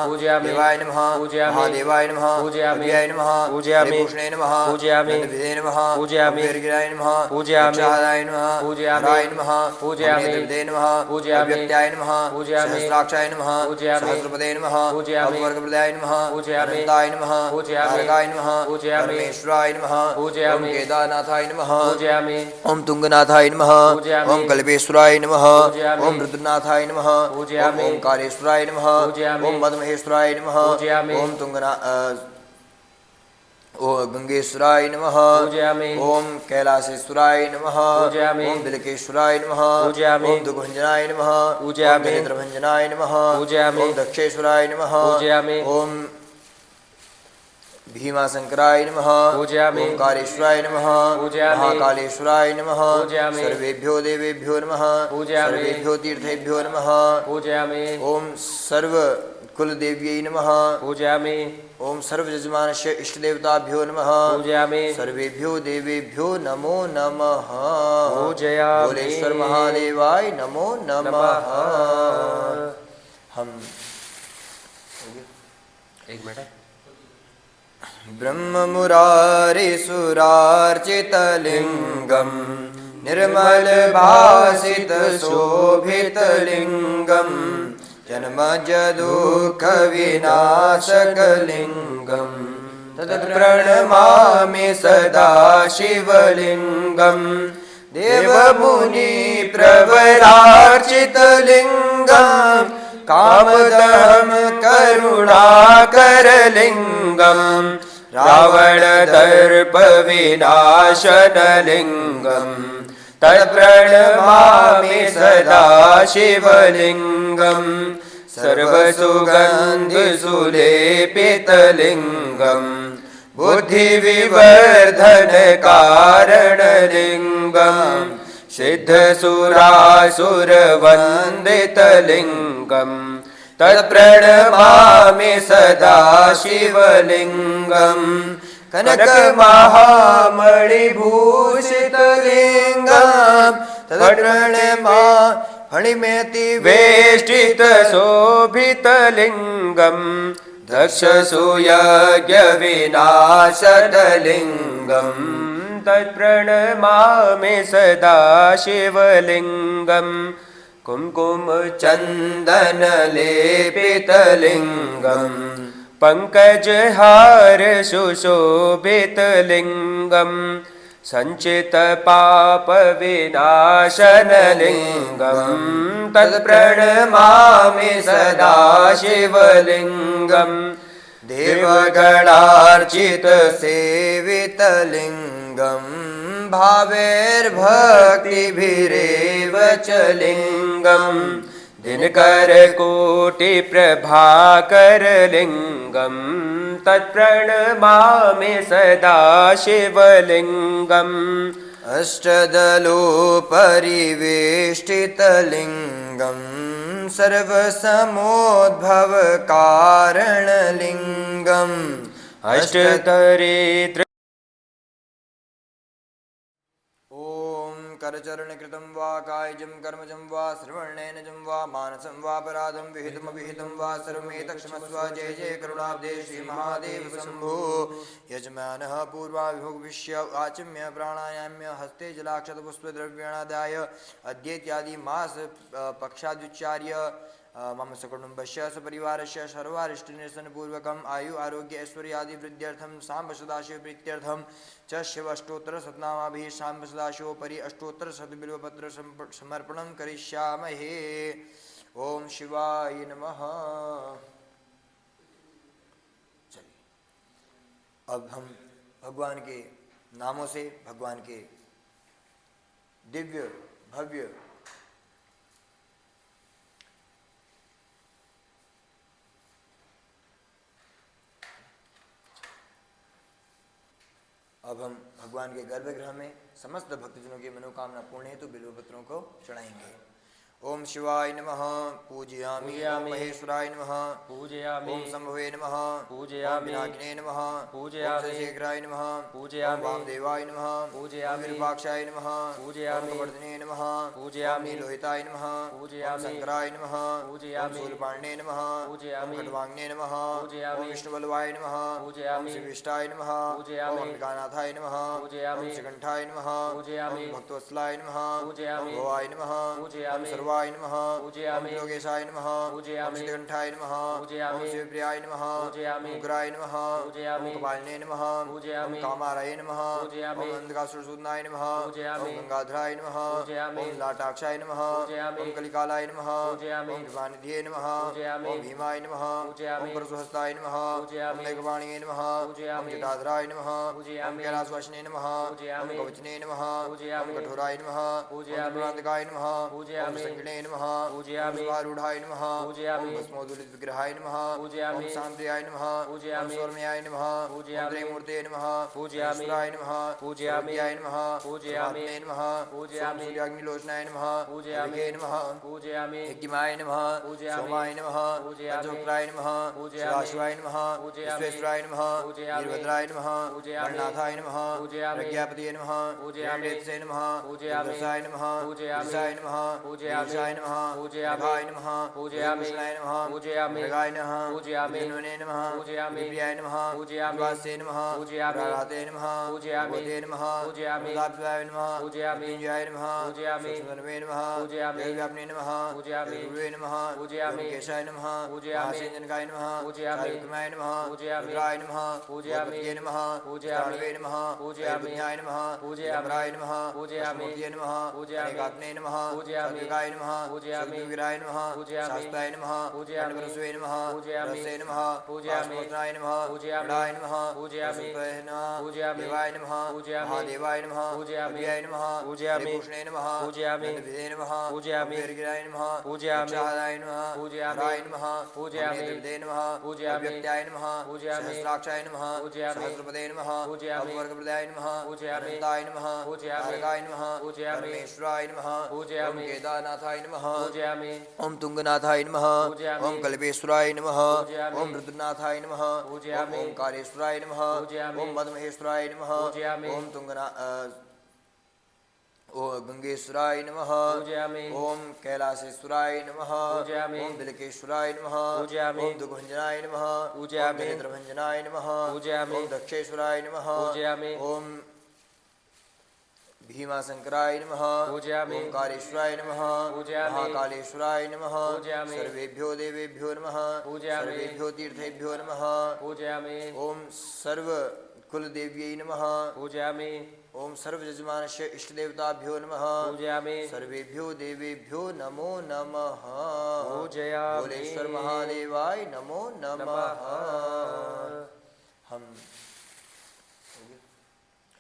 पूजयामि। देवाय नमः पूजयामि। महादेवाय नमः पूजयामि। विजय नमः पूजयामि। भूषणे नमः पूजयामि। विदे नमः पूजयामि। वीरगिराय नमः पूजयामि। चाराय नमः पूजयामि। राय नमः पूजयामि। विदे नमः पूजयामि। व्यक्त्याय नमः पूजयामि। सहस्राक्षाय नमः पूजयामि। सहस्रपदे नमः पूजयामि। वर्गप्रदाय नमः पूजयामि। अनंताय नमः पूजयामि। तारकाय नमः पूजयामि। परमेश्वराय नमः पूजयामि। केदारनाथाय नमः पूजयामि। ओम तुंगनाथाय नमः पूजयामि। ओम कल्पेश्वराय नमः पूजयामि। ओम रुद्रनाथाय नमः पूजयामि। ओम ओंकारेश्वराय नमः पूजयामि। ओम मदमहेश्वराय नमः पूजयामि। ओम ओम गंगेश्वराय नमः पूजयामि। ओम कैलासेश्वराय नमः पूजयामि। ओम बिलकेश्वराय नमः पूजयामि। ओम दुर्गभंजनाय नमः पूजयामि। ओम नेत्रभंजनाय नमः पूजयामि। ओम दक्षेश्वराय नमः पूजयामि। ओम भीमाशंकराय नमः पूजयामि। ओंकारेश्वराय नमः पूजयामि। महाकालेश्वराय नमः पूजयामि। सर्वेभ्यो देवेभ्यो नमः पूजयामि। सर्वेभ्यो तीर्थेभ्यो नमः पूजयामि। ओम सर्व कुल देव्यै नमः पूजयामि। ओम सर्व यजमानस्य इष्टदेवताभ्यो नमः पूजयामि। सर्वेभ्यो देवेभ्यो नमो नमः पूजयामि। भोलेश्वर महादेवाय नमो नमः। हम एक मिनट ब्रह्ममुरारिसुरार्चितलिङ्गं निर्मलभासितशोभितलिङ्गं जन्मजदुःखविनाशकलिङ्गं तत्प्रणमामि सदा शिवलिङ्गं देवमुनिप्रवरार्चितलिङ्गं कामदहं करुणाकरलिङ्गं रावणदर्पविनाशनलिङ्गं तत्प्रणमामि सदा शिवलिङ्गं सर्वसुगन्धिसुलेपितलिङ्गं बुद्धिविवर्धनकारणलिङ्गं सिद्धसुरासुरवन्दितलिङ्गं तत्प्रणमामि सदा शिवलिङ्गं कनकमहामणिभूषितलिङ्गं तत्प्रणमा फणिमेति वेष्टितशोभितलिङ्गं दक्षसूयज्ञविनाशतलिङ्गं तत्प्रणमामि सदा शिवलिङ्गं कुङ्कुमचन्दनलेपितलिङ्गं पङ्कजहार सुशोभितलिङ्गं सञ्चितपापविनाशनलिङ्गं तत्प्रणमामि सदा शिवलिङ्गं देवगणार्चितसेवितलिङ्गं भावैर्भक्तिभिरेव च लिङ्गं दिनकरकोटिप्रभाकरलिङ्गं तत्प्रणमामि सदा शिवलिङ्गम् अष्टदलोपरिवेष्टितलिङ्गं सर्वसमोद्भवकारणलिङ्गम् अष्टतरेत्र करचरणकृतं वा कायजं कर्मजं वा श्रवणेनजं वा मानसं वापराधं विहितमविहितं वा सर्वमेतत्क्षमस्व जय जय करुणाब्धे श्रीमहादेव शम्भो यजमानः पूर्वाभिभुग्विष्य आचम्य प्राणायाम्य हस्ते जलाक्षतपुष्पद्रव्याणादाय अद्येत्यादि मास पक्षादुच्चार्य मम सकुटुम्बस्य सपरिवारस्य सर्वारिष्टनिरसनपूर्वकम् आयु आरोग्य ऐश्वर्यादिवृद्ध्यर्थं साम्ब सदाशिवप्रीत्यर्थं च शिव-अष्टोत्तरशतनामाभिः साम्ब सदाशिवोपरि अष्टोत्तरशतबिल्वपत्र समर्पणं करिष्यामहे। ओम शिवाय नमः। चलिए अब हम भगवान के नामों से भगवान के दिव्य भव्य अब हम भगवान के गर्भगृह में समस्त भक्तजनों की मनोकामना पूर्ण हेतु बिल्वपत्रों को चढ़ाएंगे। ओम शिवाय नमः पूजयामि। ओम महेश्वराय नमः पूजयामि। ओम शंभवे नमः पूजयामि। ओम विनायकिने नमः पूजयामि। ओम शेखराय नमः पूजयामि। ओम वामदेवाय नमः पूजयामि। ओम विरूपाक्षाय नमः पूजयामि। ओम वर्धने नमः पूजयामि। ओम लोहिताय नमः पूजयामि। ओम शंकराय नमः पूजयामि। ओम शूलपाण्ये नमः पूजयामि। ओम खड्वांगे नमः पूजयामि। ओम विष्णुबल्लभाय नमः पूजयामि। ओम शिविष्टाय नमः पूजयामि। ओम अंबिकानाथाय नमः पूजयामि। ओम श्रीकंठाय नमः पूजयामि। ओम भक्तवत्सलाय नमः पूजयामि। ओम भवाय नमः पूजयामि। वाय नमः पूजयामि। ओम योगेशाय नमः पूजयामि। ओम श्रीकंठाय नमः पूजयामि। ओम शिवप्रियाय नमः पूजयामि। ओम उग्राय नमः पूजयामि। ओम कपालिने नमः पूजयामि। ओम कामाराय नमः पूजयामि। ओम अंधकासुरसूदनाय नमः पूजयामि। ओम गंगाधराय नमः पूजयामि। ओम लाटाक्षाय नमः पूजयामि। ओम कलिकालाय नमः पूजयामि। ओम कृपानिधये नमः पूजयामि। ओम भीमाय नमः पूजयामि। ओम परशुहस्ताय नमः पूजयामि। ओम मेघवाणिये नमः पूजयामि। ओम जटाधराय नमः पूजयामि। ओम कैलासवासिने नमः पूजयामि। ओम कवचने नमः पूजयामि। ओम कठोराय नमः पूजयामि। ओम दुरांतकाय नमः पूजयामि। गणे नमः पूजयामि। रूढ़ाय नमः पूजयामि। भस्मोदुलित विग्रहाय नमः पूजयामि। ओम शांत्याय नमः पूजयामि। ओम स्वर्मयाय नमः पूजयामि। त्रयमूर्ते नमः पूजयामि। ईश्वराय नमः पूजयामि। नमः पूजयामि। नमः पूजयामि। सूर्याग्निलोचनाय नमः पूजयामि। नमः पूजयामि। यज्ञमाय नमः पूजयामि। सोमाय नमः पूजयामि। पंचवक्त्राय नमः पूजयामि। शिवाय नमः पूजयामि। विश्वेश्वराय नमः पूजयामि। वीरभद्राय नमः पूजयामि। गणनाथाय नमः पूजयामि। प्रज्ञापतये नमः पूजयामि। नमः पूजयामि। दर्शाय नमः पूजयामि। नमः पूजयामि। नमः पूजयामि। नमः पूजयामि। नमः पूजयामि। गाय नमः पूजयामि। नमः पूजयामि। प्रियाय नमः पूजयामि। वासे नमः पूजयामि। राधे नमः पूजयामि। नमः पूजयामि। दाप्याय नमः पूजयामि। जय नमः पूजयामि। सुनवे नमः पूजयामि। व्यापने नमः पूजयामि। गुरुवे नमः पूजयामि। केशाय नमः पूजयामि। जनकाय नमः पूजयामि। कुमाय नमः पूजयामि। राय नमः पूजयामि। नमः पूजयामि। नमः पूजयामि। नमः पूजयामि। राय नमः पूजयामि। नमः पूजयामि। नमः पूजयामि। गाय नमः पूजयामि। विराय नमः पूजयामि। शास्त्राय नमः पूजयामि। परशुवे नमः पूजयामि। रसे नमः पूजयामि। मोत्राय नमः पूजयामि। राय नमः पूजयामि। पूजयामि। देवाय नमः पूजयामि। महादेवाय नमः पूजयामि। नमः पूजयामि। कृष्णे नमः पूजयामि। विदे नमः पूजयामि। वीरगिराय नमः पूजयामि। चाहदाय नमः पूजयामि। राय नमः पूजयामि। विदे नमः पूजयामि। व्यक्त्याय नमः पूजयामि। सहस्राक्षाय नमः पूजयामि। सहस्रपदे नमः पूजयामि। वर्गप्रदाय नमः पूजयामि। ताय नमः पूजयामि। गाय नमः पूजयामि। परमेश्वराय नमः पूजयामि। केदारनाथाय नमः पूजयामि। ओम तुंगनाथाय नमः पूजयामि। ओम कल्पेश्वराय नमः पूजयामि। ओम रुद्रनाथाय नमः पूजयामि। ओम कालेश्वराय नमः पूजयामि। ओम मदमहेश्वराय नमः पूजयामि। ओम ओम गंगेश्वराय नमः पूजयामि ओम कैलासेश्वराय नमः पूजयामि ओम बिलकेश्वराय नमः पूजयामि ओम दुर्गभंजनाय नमः पूजयामि ओम दरिद्रभंजनाय नमः पूजयामि ओम दक्षेश्वराय नमः पूजयामि ओम भीमाशंकराय नमः पूजयामि ओंकारेश्वराय नमः पूजयामि महाकालेश्वराय नमः पूजयामि सर्वेभ्यो देवेभ्यो नमः पूजयामि सर्वेभ्यो तीर्थेभ्यो नमः पूजयामि ओम सर्व कुलदेव्यै नमः पूजयामि ओम सर्वयजमानस्य इष्टदेवताभ्यो नमः पूजयामि सर्वेभ्यो देवेभ्यो नमो नमः पूजयामि भोलेश्वर महादेवाय नमो नमः हम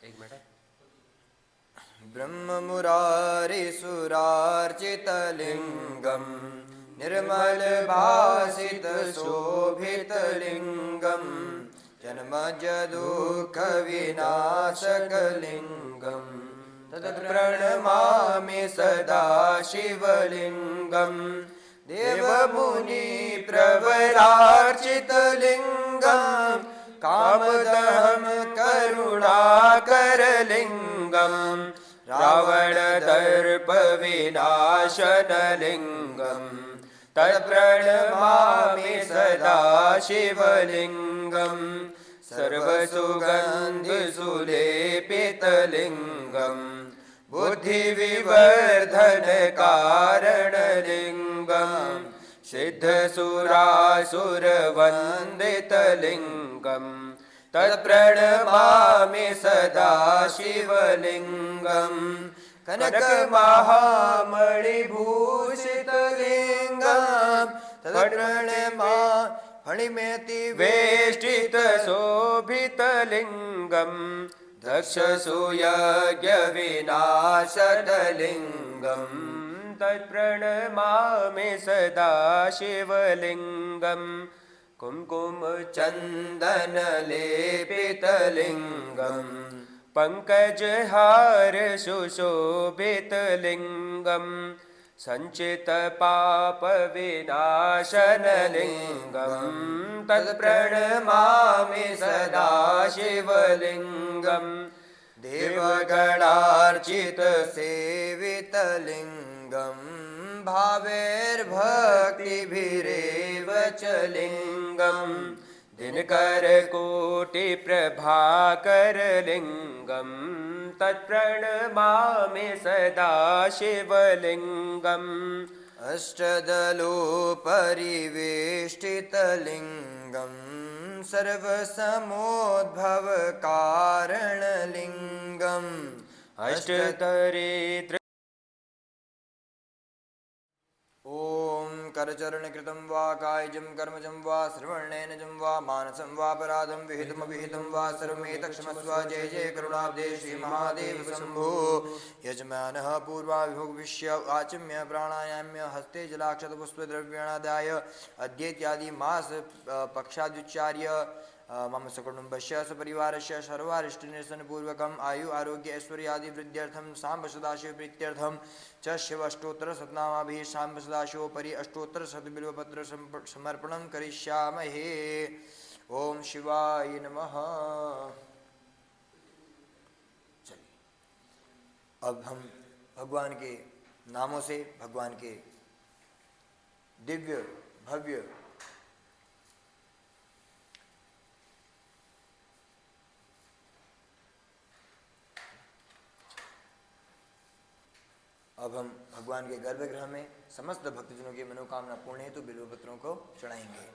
एक मिनट ब्रह्ममुरारिसुरार्चितलिङ्गम् निर्मलभासितशोभितलिङ्गम् जन्मजदुःखविनाशकलिङ्गम् तत्प्रणमामि सदा शिवलिङ्गम् देवमुनिप्रवरार्चितलिङ्गम् कामदहं करुणाकरलिङ्गम् रावणदर्पविनाशनलिङ्गम् तत्प्रणमामि सदा शिवलिङ्गम् सर्वसुगन्धिसुलेपितलिङ्गम् बुद्धिविवर्धनकारणलिङ्गम् सिद्धसुरासुरवन्दितलिङ्गम् तत्प्रणमामि सदा शिवलिङ्गम् कनकमहामणिभूषितलिङ्गम् तत्प्रणमा फणिमेति वेष्टितशोभितलिङ्गम् दक्षसूयज्ञविनाशनलिङ्गम् तत्प्रणमामि सदा शिवलिङ्गम् कुङ्कुमचन्दनलेपितलिङ्गम् पङ्कजहार सुशोभितलिङ्गम् सञ्चितपापविनाशनलिङ्गम् तत्प्रणमामि सदा शिवलिङ्गम् देवगणार्चितसेवितलिङ्गम् भावैर्भक्तिभिरेव च लिङ्गम् दिनकरकोटिप्रभाकरलिङ्गम् तत्प्रणमामि सदा शिवलिङ्गम् अष्टदलोपरिवेष्टितलिङ्गम् सर्वसमोद्भवकारणलिङ्गम् अष्टतरेत्र ओम करचरणकृतं वा कायजं कर्मजं वा श्रवणेनजं वा मानसं वा अपराधं विहितमविहितं वा सर्वमेतक्षमस्व जय जय करुणाब्धे श्री महादेव शंभो यजमानः पूर्वाभिभुग्विष्य आचम्य प्राणायाम्य हस्ते जलाक्षतपुष्पद्रव्याणादाय अद्येत्यादि मास पक्षाद्युच्चार्य मम सकुटुम्बस्य सपरिवारस्य सर्वारिष्टनिरसनपूर्वकम् आयु आरोग्य ऐश्वर्यादि वृद्ध्यर्थं साम्ब सदाशिव प्रीत्यर्थं च शिव-अष्टोत्तरशतनामाभिः साम्ब सदाशिवोपरि अष्टोत्तरशतबिल्वपत्र समर्पणं करिष्यामहे। ओम शिवाय नमः। चलिए अब हम भगवान के नामों से भगवान के दिव्य भव्य अब हम भगवान के गर्भगृह में समस्त भक्तजनों की मनोकामना पूर्ण हेतु बिल्वपत्रों को चढ़ाएंगे।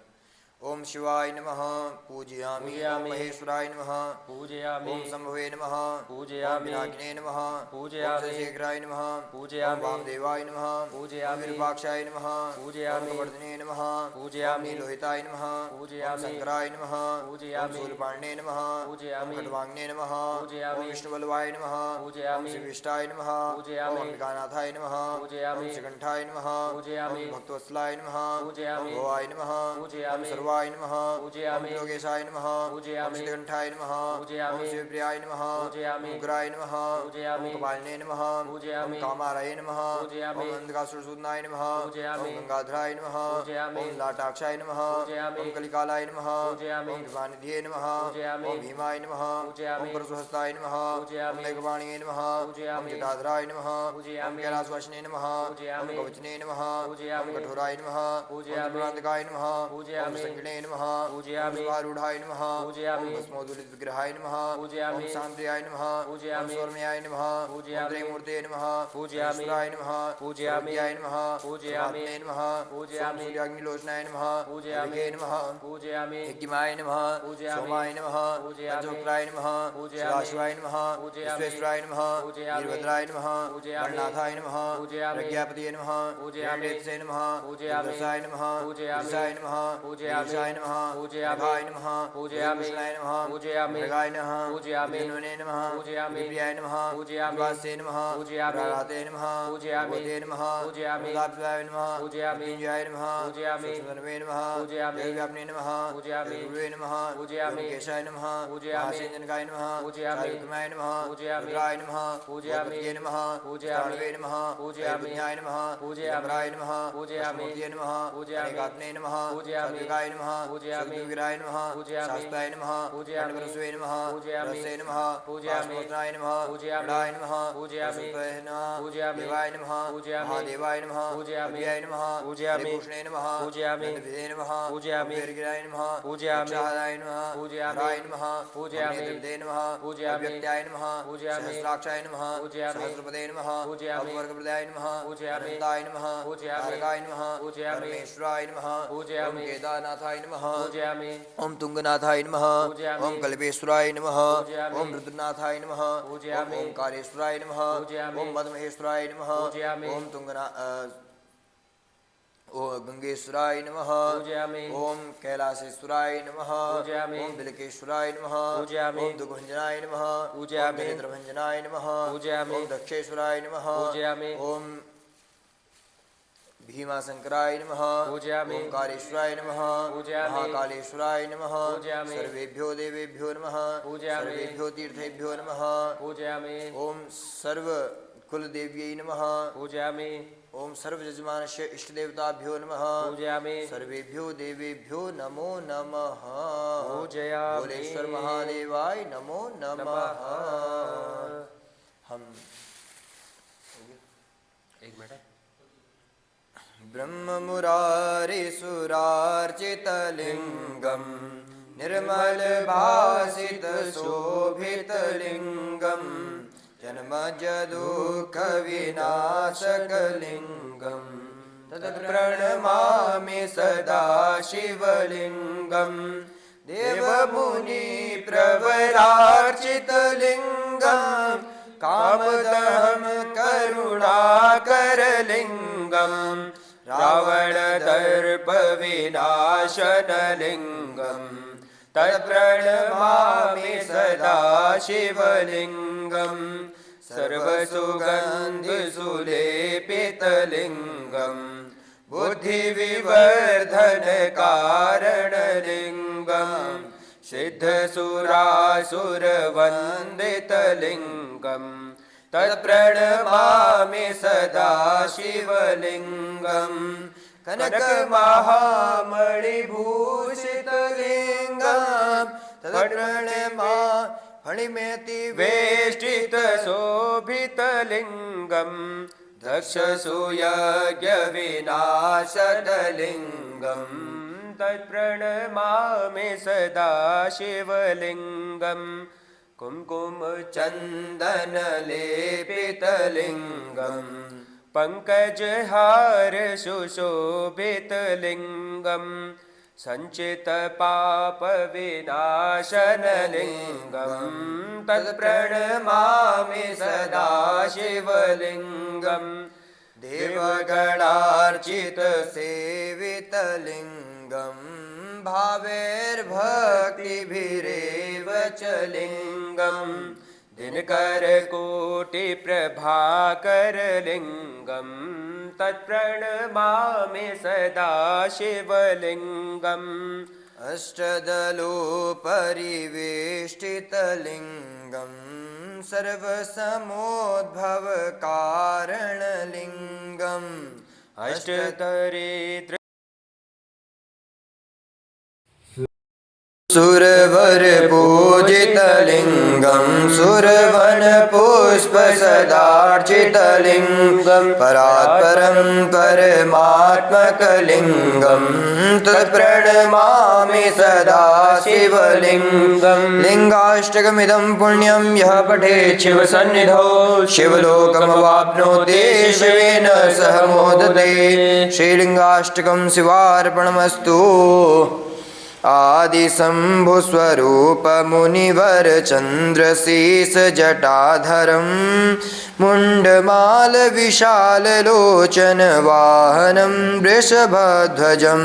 ओम शिवाय नमः। पूजयामि। ओम महेश्वराय नमः। पूजयामि। ओम शंभवे नमः। पूजयामि। ओम विनायकिने नमः। पूजयामि। ओम शेखराय नमः। पूजयामि। ओम वामदेवाय नमः। पूजयामि। ओम विरूपाक्षाय नमः। पूजयामि। ओम गोवर्धने नमः। पूजयामि। ओम नीलोहिताय नमः। पूजयामि। ओम शंकराय नमः। पूजयामि। ओम शूलपाण्ये नमः। पूजयामि। ओम खड्वांग्ने नमः। पूजयामि। ओम विष्णुबल्लभाय नमः। पूजयामि। ओम श्रीविष्टाय नमः। पूजयामि। ओम अंबिकानाथाय नमः। पूजयामि। ओम श्रीकंठाय नमः। पूजयामि। ओम भक्तवत्सलाय नमः। पूजयामि। ओम भवाय नमः। पूजयामि। ओम शिवाय नमः पूजयामि। ओम योगेशाय नमः पूजयामि। ओम श्रीकंठाय नमः पूजयामि। ओम शिवप्रियाय नमः पूजयामि। ओम उग्राय नमः पूजयामि। ओम कपालिने नमः पूजयामि। ओम कामाराय नमः पूजयामि। ओम अंधकासुरसूदनाय नमः पूजयामि। ओम गंगाधराय नमः पूजयामि। ओम लाटाक्षाय नमः पूजयामि। ओम कलिकालाय नमः पूजयामि। ओम कृपानिधये नमः पूजयामि। ओम भीमाय नमः पूजयामि। ओम परशुहस्ताय नमः ओम पूजयामि। मेघवाणिये नमः ओम पूजयामि। जटाधराय नमः ओम पूजयामि। कैलासवासिने नमः ओम पूजयामि। कवचने नमः ओम पूजयामि। कठोराय नमः ओम पूजयामि। त्रिपुरांतकाय नमः ओम पूजयामि। संकिणे नमः ओम पूजयामि। शुभारूढ़ाय नमः पूजयामि। ओम भस्मोदुलित विग्रहाय नमः पूजयामि। ओम शांत्याय नमः ओम पूजयामि। स्वरमयाय नमः ओम पूजयामि। त्रयमूर्ते नमः पूजयामि। ईश्वराय नमः पूजयामि। सर्वज्ञाय नमः पूजयामि। सर्वात्मने नमः पूजयामि। सूर्याग्निलोचनाय नमः पूजयामि। हरिके नमः पूजयामि। यज्ञमाय नमः पूजयामि। सोमाय नमः पूजयामि। पंचवक्त्राय नमः पूजयामि। सदाशिवाय नमः पूजयामि। विश्वेश्वराय नमः पूजयामि। वीरभद्राय नमः पूजयामि। गणनाथाय नमः पूजयामि। प्रज्ञापतये नमः पूजयामि। प्रेमनेत्रसे नमः पूजयामि। दुर्दशाय नमः पूजयामि। ईशाय नमः पूजयामि। ईशाय नमः पूजयामि। मेघाय नमः पूजयामि। भूषणाय नमः पूजयामि। मृगाय नमः पूजयामि। विष्णुने नमः पूजयामि। प्रियाय नमः पूजयामि। विवासे नमः पूजयामि। प्राराते नमः पूजयामि। भगवते नमः पूजयामि। प्रदाभ्याय नमः पूजयामि। मृत्युंजयाय नमः पूजयामि। सूक्ष्मतनवे नमः पूजयामि। जगव्यापिने नमः पूजयामि। गुरुवे नमः पूजयामि। केशाय नमः पूजयामि। महासेनजनकाय नमः पूजयामि। चारुक्रमाय नमः पूजयामि। रुद्राय नमः पूजयामि। गोपतये नमः पूजयामि। स्थाणवे नमः पूजयामि। त्रैगुण्याय नमः पूजयामि। दिगंबराय नमः पूजयामि। कृष्णमूर्तये नमः पूजयामि। अनेकात्मने नमः पूजयामि। सात्विकाय नमः पूजयामि। सुखदुर्गिराय नमः पूजयामि। शास्त्राय नमः पूजयामि। खंडपरशुवे नमः पूजयामि। रसे नमः पूजयामि। भास्मोत्तराय नमः पूजयामि। गणाय नमः पूजयामि। प्रसूताय नमः पूजयामि। देवाय नमः पूजयामि। महादेवाय नमः पूजयामि। अव्ययाय नमः पूजयामि। हरिभूषणे नमः पूजयामि। नंदभिदे नमः पूजयामि। अव्यर्गिराय नमः पूजयामि। रक्षाहराय नमः पूजयामि। हराय नमः पूजयामि। अग्निद्रविदे नमः पूजयामि। अव्यक्त्याय नमः पूजयामि। सहस्राक्षाय नमः पूजयामि। सहस्रपदे नमः पूजयामि। अपवर्गप्रदाय नमः पूजयामि। अनंताय नमः पूजयामि। तारकाय नमः पूजयामि। परमेश्वराय नमः पूजयामि। ओम केदारनाथाय नमः पूजयामि। ओम तुंगनाथाय नमः पूजयामि। ओम कल्पेश्वराय नमः पूजयामि। ओम रुद्रनाथाय नमः ओम पूजयामि। ओंकारेश्वराय नमः पूजयामि। ओम मदमहेश्वराय नमः पूजयामि। ओम ओम गंगेश्वराय नमः पूजयामि। ओम कैलासेश्वराय नमः पूजयामि। ओम बिलकेश्वराय नमः पूजयामि। ओम दुर्गभंजनाय नमः पूजयामि। ओम दरिद्रभंजनाय नमः पूजयामि। ओम दक्षेश्वराय नमः पूजयामि। ओम भीमाशंकराय नमः पूजयामि। ओंकारेश्वराय नमः पूजयामि। महाकालेश्वराय नमः पूजयामि। सर्वेभ्यो देवेभ्यो नमः पूजयामि। सर्वेभ्यो तीर्थेभ्यो नमः पूजयामि। ओम सर्व कुलदेव्यै नमः पूजयामि। ओम सर्वयजमानस्य इष्टदेवताभ्यो नमः पूजयामि। सर्वेभ्यो देवेभ्यो नमो नमः पूजयामि। भोलेश्वर महादेवाय नमो नमः हम एक मिनट ब्रह्ममुरारिसुरार्चितलिङ्गं निर्मलभासितशोभितलिङ्गं जन्मजदुःखविनाशकलिङ्गं तत्प्रणमामि सदा शिवलिङ्गं देवमुनिप्रवरार्चितलिङ्गं कामदहं करुणाकरलिङ्गं रावणदर्पविनाशनलिङ्गं तत्प्रणमामि सदा शिवलिङ्गं सर्वसुगन्धिसुलेपितलिङ्गं बुद्धिविवर्धनकारणलिङ्गं सिद्धसुरासुरवन्दितलिङ्गं तत्प्रणमामि सदा शिवलिङ्गं कनकमहामणिभूषितलिङ्गं तत्प्रणमा फणिमेतिवेष्टितशोभितलिङ्गं दक्षसूयज्ञविनाशनलिङ्गं तत्प्रणमामि सदा शिवलिङ्गं कुङ्कुमचन्दनलेपितलिङ्गं पङ्कजहार सुशोभितलिङ्गं सञ्चितपापविनाशनलिङ्गं तत्प्रणमामि सदा शिवलिङ्गं देवगणार्चितसेवितलिङ्गं भावैर्भक्तिभिरेव च लिङ्गं दिनकरकोटिप्रभाकरलिङ्गं तत्प्रणमामि सदा शिवलिङ्गं अष्टदलोपरिवेष्टितलिङ्गं सर्वसमोद्भवकारणलिङ्गम् अष्टतरेत्र सुरवरपूजितलिङ्गं सुरवनपुष्पसदार्चितलिङ्गं परात्परं परमात्मकलिङ्गं तत्प्रणमामि सदा शिवलिङ्गं लिङ्गाष्टकमिदं पुण्यं यः पठेत् शिवसन्निधौ शिवलोकमवाप्नोति शिवेन सह मोदते श्रीलिङ्गाष्टकं शिवार्पणमस्तु आदिशम्भुस्वरूपमुनिवरचन्द्रशीर्षजटाधरं मुण्डमालविशाललोचनवाहनं वृषभध्वजं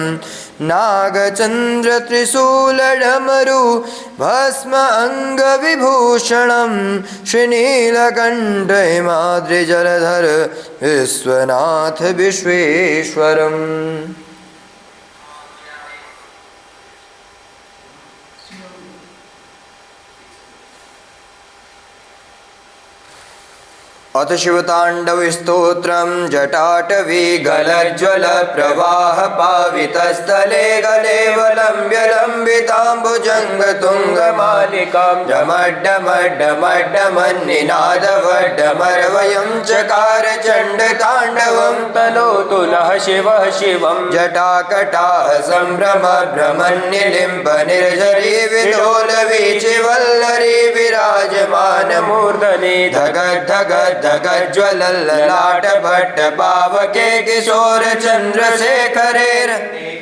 नागचन्द्रत्रिशूलडमरु भस्म अङ्गविभूषणं श्रीनीलकण्ठहिमाद्रिजलधर विश्वनाथ विश्वेश्वरम् अथ शिवताण्डवस्तोत्रं जटाटवी गलज्ज्वलप्रवाहपावितस्थले गलेवलम्ब्य लम्बिताम्बुजङ्गतुङ्गमालिकां डमड्डमड्डमड्डमन्निनादवड्डमरवयं चकार चण्डताण्डवं तनोतु नः शिवः शिवं जटाकटाः सम्भ्रमभ्रमन्निलिम्ब निर्झरी विलोलवीचिवल्लरी विराजमानमूर्धनि धगद्धगद्ध गज्ज्वलल्ललाट भट्ट पावके किशोर चन्द्रशेखरेर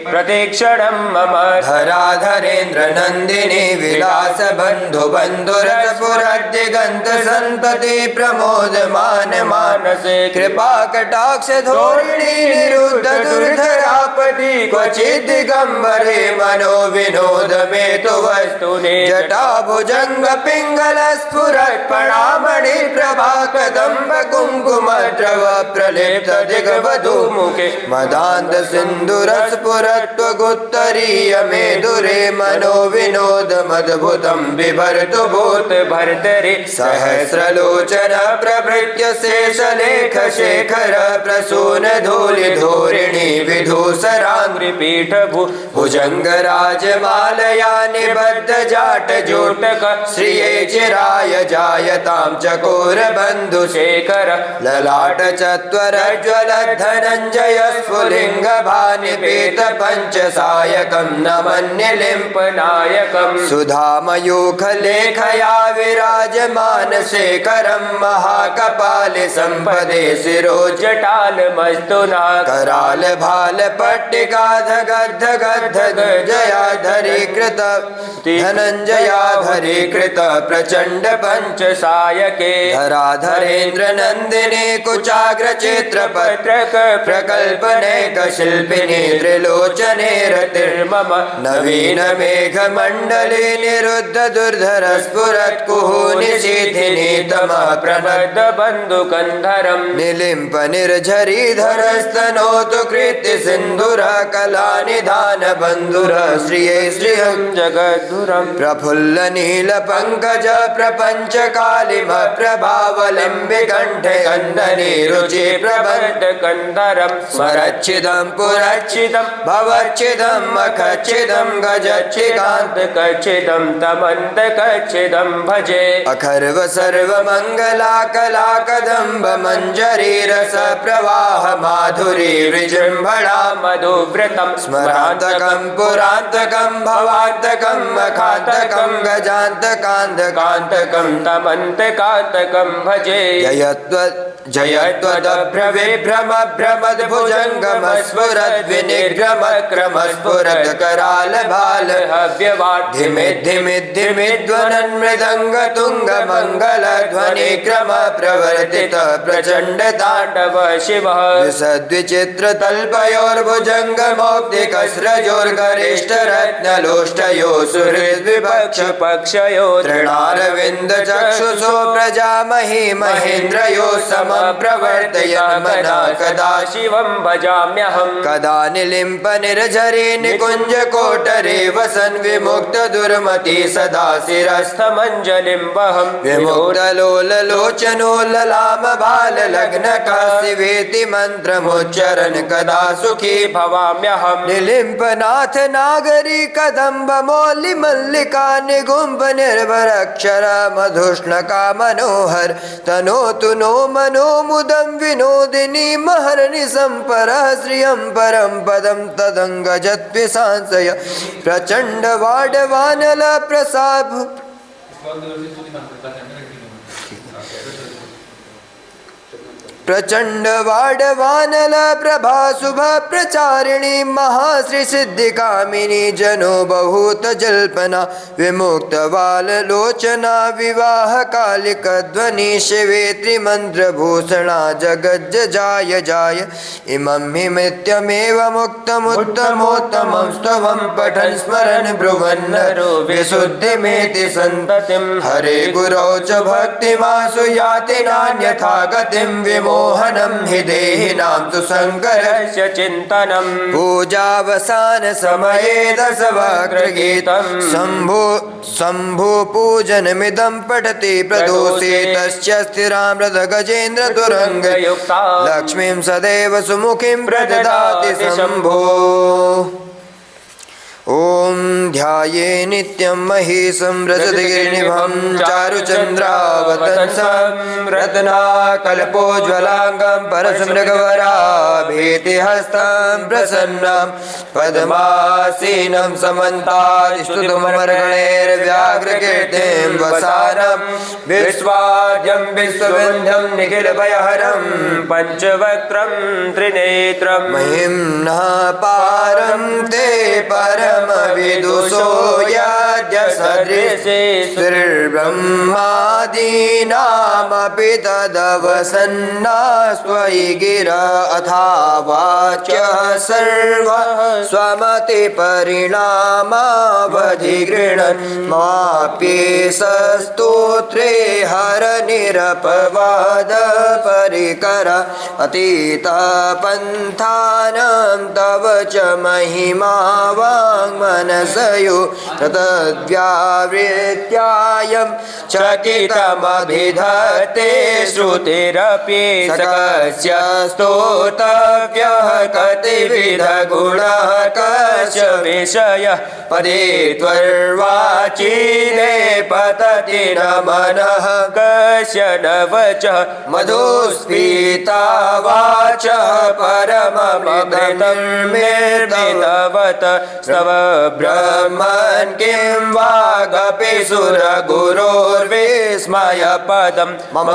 प्रतीक्षणं मम धराधरेन्द्र नन्दिनी विलास बन्धु बन्धुरसपुरदिगन्त सन्तति प्रमोदमान मानसे कृपा कटाक्ष धोरिणी निरुद्ध दुर्धरापति क्वचित् दिगम्बरे मनो विनोद मे तु वस्तुने जटाभुजङ्ग पिङ्गल स्फुरत् प्रणामणि प्रभा कदम्ब कुङ्कुमद्रव प्रलिप्त दिग्वधूमुखे मदान्त सिन्धुरस्फुरत्वगुत्तरीय मेदुरे मनो विनोदमद्भुतं बिभर्तु भूत भर्तरि सहस्रलोचन प्रभृत्य शेषलेख शेखर प्रसून धूलि धोरिणी विधूसराङ्घ्रिपीठ भुजङ्गराजमालया निबद्ध जाट जोटक श्रिये चिराय जायतां चकोर बन्धुशेखर ललाट चत्वर ज्वल धनञ्जय स्फुलिङ्ग भानिपेत पञ्चसायकं नमन्यलिम्पनायकं सुधामयूखलेखया विराजमान शेखरं महाकपालि सम्पदे शिरोजटालमस्तुना कराल भाल पट्टिका धगद्ध गद्ध जयाधरीकृत धनञ्जयाधरीकृत प्रचण्ड पञ्चसायके धराधरेन्द्र नन्दिनी कुचाग्र चित्रपत्रक प्रकल्पनेक शिल्पिनी त्रिलोचने रतिर्मम नवीन मेघमण्डले निरुद्ध दुर्धर स्फुरत् कुहूनिशीथिनी तमः प्रणद्ध बन्धुकन्धरं निलिम्प निर्झरीधरस्तनोतु कृत्य सिन्धुर कलानिधान बन्धुर श्रिये श्रियं जगद्धुरं प्रफुल्ल नील पङ्कज प्रपञ्च कालिम प्रभावलम्बि कण्ठे कन्दनी रुचि प्रबद्ध कन्धरं स्वरच्छिदं पुरच्छिदं भवच्छिदं मखच्छिदं गजच्छिकान्त कच्छिदं तमन्त कच्छिदं भजे अखर्व सर्वमङ्गला कला कदम्ब मञ्जरी रस प्रवाह माधुरी विजृम्भणा मधुव्रतं स्मरान्तकं पुरान्तकं भवान्तकं मखान्तकं गजान्तकान्तकान्तकं तमन्तकान्तकं भजे जयत्वदभ्रविभ्रम भ्रमद्भुजङ्गमस्फुरद्विनिग्रमक्रमस्फुरत् कराल भाल हव्यवाद्धिमिद्धिमिद्धिमिध्वनन् मृदङ्ग तुङ्गमङ्गलध्वनिक्रम प्रवर्तित प्रचण्ड ताण्डव शिवः विसद्विचित्र तल्पयोर्भुजङ्गमौक्तिकस्रजोर्गरिष्ठ रत्नलोष्टयो सुहृद्विपक्ष पक्षयो तृणारविन्द चक्षुषो प्रजामहि महेन्द्रयो सम कामं प्रवर्तयन् मनः कदा शिवं भजाम्यहम् कदा निलिम्पनिर्झरे निकुञ्जकोटरे वसन् विमुक्तदुर्मति सदा शिरस्थमञ्जलिं वहं विमुक्तलोललोचनो ललामबाललग्नका शिवेति मन्त्रमुच्चरन् कदा सुखी भवाम्यहम् निलिम्पनाथ नागरी कदम्बमौलि मल्लिका निगुम्ब निर्भरक्षर मधुष्णका मनोहर तनोतु नो मनो मुदं विनोदिनी महर्नि सम्परः श्रियं परं पदं तदङ्गजत्पिशांसय प्रचण्ड वाडवानल प्रसाद प्रचंड वाडवानल प्रभा शुभ प्रचारिणी महाश्री सिद्धिकामिनी जनो बहुत जल्पना विमुक्त बाल लोचना विवाह कालिक ध्वनि शिवेत्री मंत्र भूषणा जगज्ज जाय जाय इमं हि मित्यमेव मुक्तमुत्तमोत्तमं स्तवं पठन् स्मरन् ब्रुवन्नरो विशुद्धिमेति सन्ततिं हरे गुरौ च भक्तिमासु याति नान्यथा गतिं विमोहनं हि देहिनां तु शङ्करस्य चिन्तनं पूजावसान समये दशवक्त्रगीतं शम्भो पूजनमिदं पठति प्रदोषे तस्य स्थिरामृत गजेन्द्र तुरङ्गयुक्ता लक्ष्मीं सदैव सुमुखीं प्रददाति शम्भो ॐ ध्याये नित्यं महेशं रजतगिरिनिभं चारुचन्द्रावतंसं रत्नाकल्पोज्ज्वलाङ्गं परशुमृगवराभीतिहस्तं प्रसन्नं पद्मासीनं समन्तादिस्तुतमर्गणैर्व्याघ्रकीर्तिं वसानं विश्वाद्यं विश्वविन्ध्यं निखिलभयहरं पञ्चवक्त्रं त्रिनेत्रं महिम्नः पारं ते परं विदुषो यद्य सदृशेश्वरब्रह्मादीनामपि तदवसन्ना स्वयि गिरा अथावाच्य सर्व स्वमति परिणामावधिगृह्णन् माप्येषस्तोत्रे हर निरपवाद परिकर अतीतः पन्थानां तव च महिमा मनसयो तद्व्यावृत्यायं चकितमभिधते श्रुतिरप्येषकस्य स्तोतव्यः कतिविधगुणः कस्य विषयः पदे त्वर्वाचीने पतति न मनः कस्य न वचः मधुस्फीता वाचः परममृतं मेर्मितवत् स्तव ब्रह्मन् किं वागपि सुरगुरोर्विस्मयपदं मम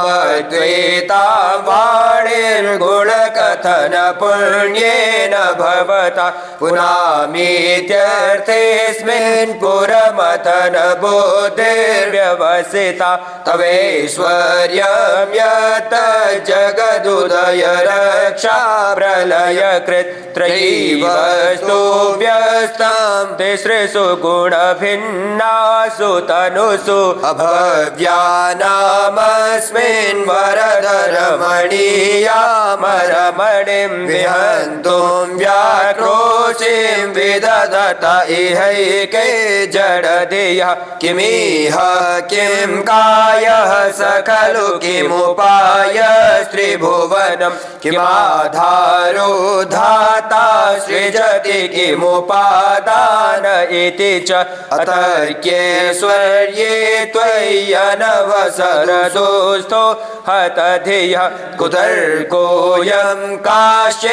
त्वेतां वाणिर्गुणकथन पुण्येन भवता पुनामीत्यर्थेऽस्मिन् पुरमथन बुद्धिर्व्यवसिता तवैश्वर्यं यत् जगदुदय रक्षा प्रलयकृत् त्रयीवस्तु व्यस्तं तिसृषु गुणभिन्नासु तनुषु अभव्यानामस्मिन् वरदरमणीयामरमणिं विहन्तुं व्याक्रोशिं विदधत इहैके जडधियः किमिह किं कायः स खलु किमुपायस्त्रिभुवनं किमाधारो धाता सृजति किमुपादान इति च अतर्क्येश्वर्ये त्वय्यनवसरदोस्थो हतधियः कुतर्कोऽयं काश्चिन्मुखरयति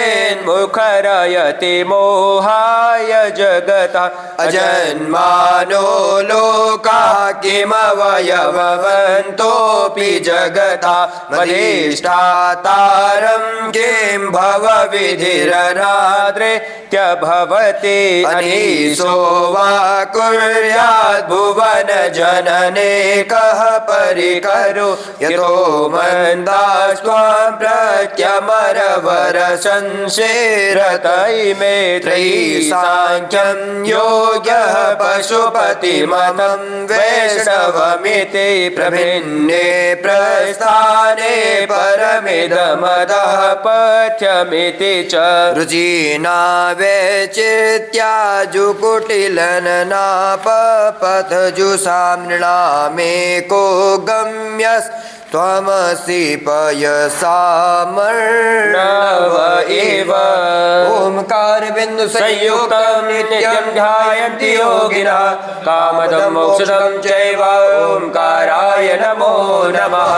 मोहाय जगतः अजन्मानो लोकाः किमवयववन्तोऽपि जगता मदिष्टातारं किं भवविधिरनाद्रेत्यभवति अनीशो वा कुर्याद् भुवन जनने कः परिकरो यतो मन्दास्त्वां प्रत्यमरवर संशेरत इमे त्रयी सांख्यं योग्यः पशुपतिमतं वैष्णवमिति प्रभिन्ने प्रस्थाने परमिदमदः पथ्यमिति च रुचिना वैचित्या जुकुटिलननापपथजुषां नृणामेको गम्यस् त्वमसि पयसामर्णव एव ओंकार बिंदु संयुक्तं नित्यं ध्यायन्ति योगिनः कामदं मोक्षदं चैव ओंकाराय नमो नमः।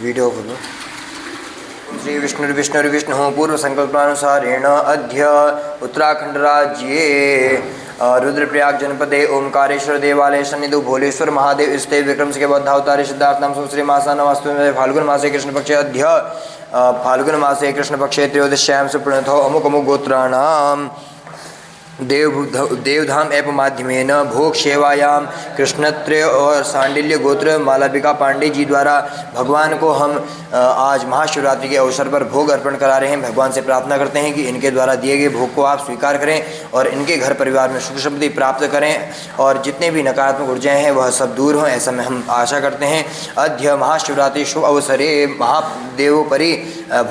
वीडियो बोलो। श्री विष्णुर्विष्णु पूर्व संकल्पानुसारेण अद्य उत्तराखंड राज्ये रुद्रप्रयाग जनपदे ओंकारेश्वर देवालय सन्निधौ भोलेश्वर महादेव स्थे विक्रम के बौद्धावतारे सिद्धार्थ नाम संवत्सरे मासानां वास्तवे फाल्गुन मासे कृष्णपक्षे अद्य फाल्गुन मासे कृष्णपक्षे त्रयोदश्यां सुप्रणथो अमुक अमुक गोत्राणां देवधाम ऐप माध्यमेन भोग सेवायां कृष्णत्रय और सांडिल्य गोत्र मालविका पांडे जी द्वारा भगवान को हम आज महाशिवरात्रि के अवसर पर भोग अर्पण करा रहे हैं। भगवान से प्रार्थना करते हैं कि इनके द्वारा दिए गए भोग को आप स्वीकार करें और इनके घर परिवार में सुख समृद्धि प्राप्त करें और जितने भी नकारात्मक ऊर्जाएं हैं वह सब दूर हों, ऐसा में हम आशा करते हैं। अद्य महाशिवरात्रि शुभ अवसरे महादेवोपरि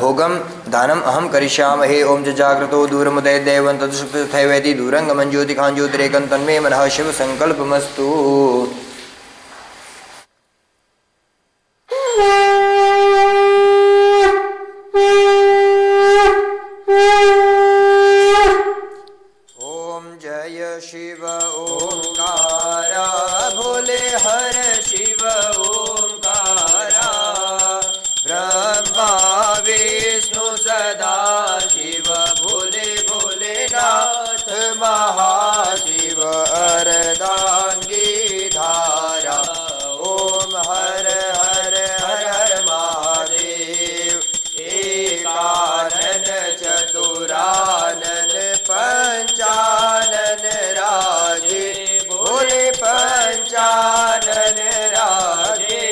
भोगम दानम अहम करिष्यामहे। ओम जाग्रतो दूरमुदय दैवं तदुषुप्तथैवेति दूरंगमं ज्योतिखां ज्योतिरेकं तन्मे मनः शिव संकल्पमस्तु। ओम जय शिव ओंकारा भोले हर शिव ओंकारा ब्रह्मा विष्णु सदा शिव भोले भोलेनाथ महाशिव अर्धांगी धारा। ओम हर हर हर हर महादेव एकानन चतुरानन पंचानन राजे भोले पंचानन राजे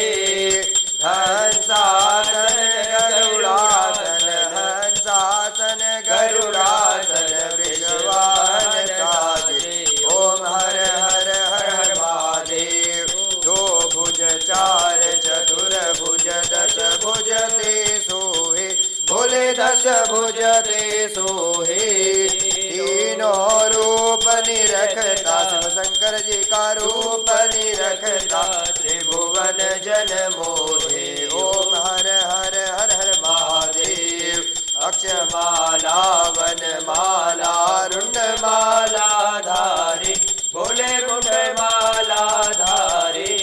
हंसासन गरुड़ासन हंसासन गरुड़ासन वृषवाहन साजे। ओम हर हर हर हर महादेव। दो भुज चार चतुर भुज दस भुज ते सोहे भोले दस भुज ते सोहे। तीनों रूप निरखता शिव शंकर जी का रूप निरखता त्रिभुवन जन मोहे। ओम हर हर हर हर महादेव। अक्षमाला वनमाला रुंडमाला धारी भोले मुंडमाला धारी।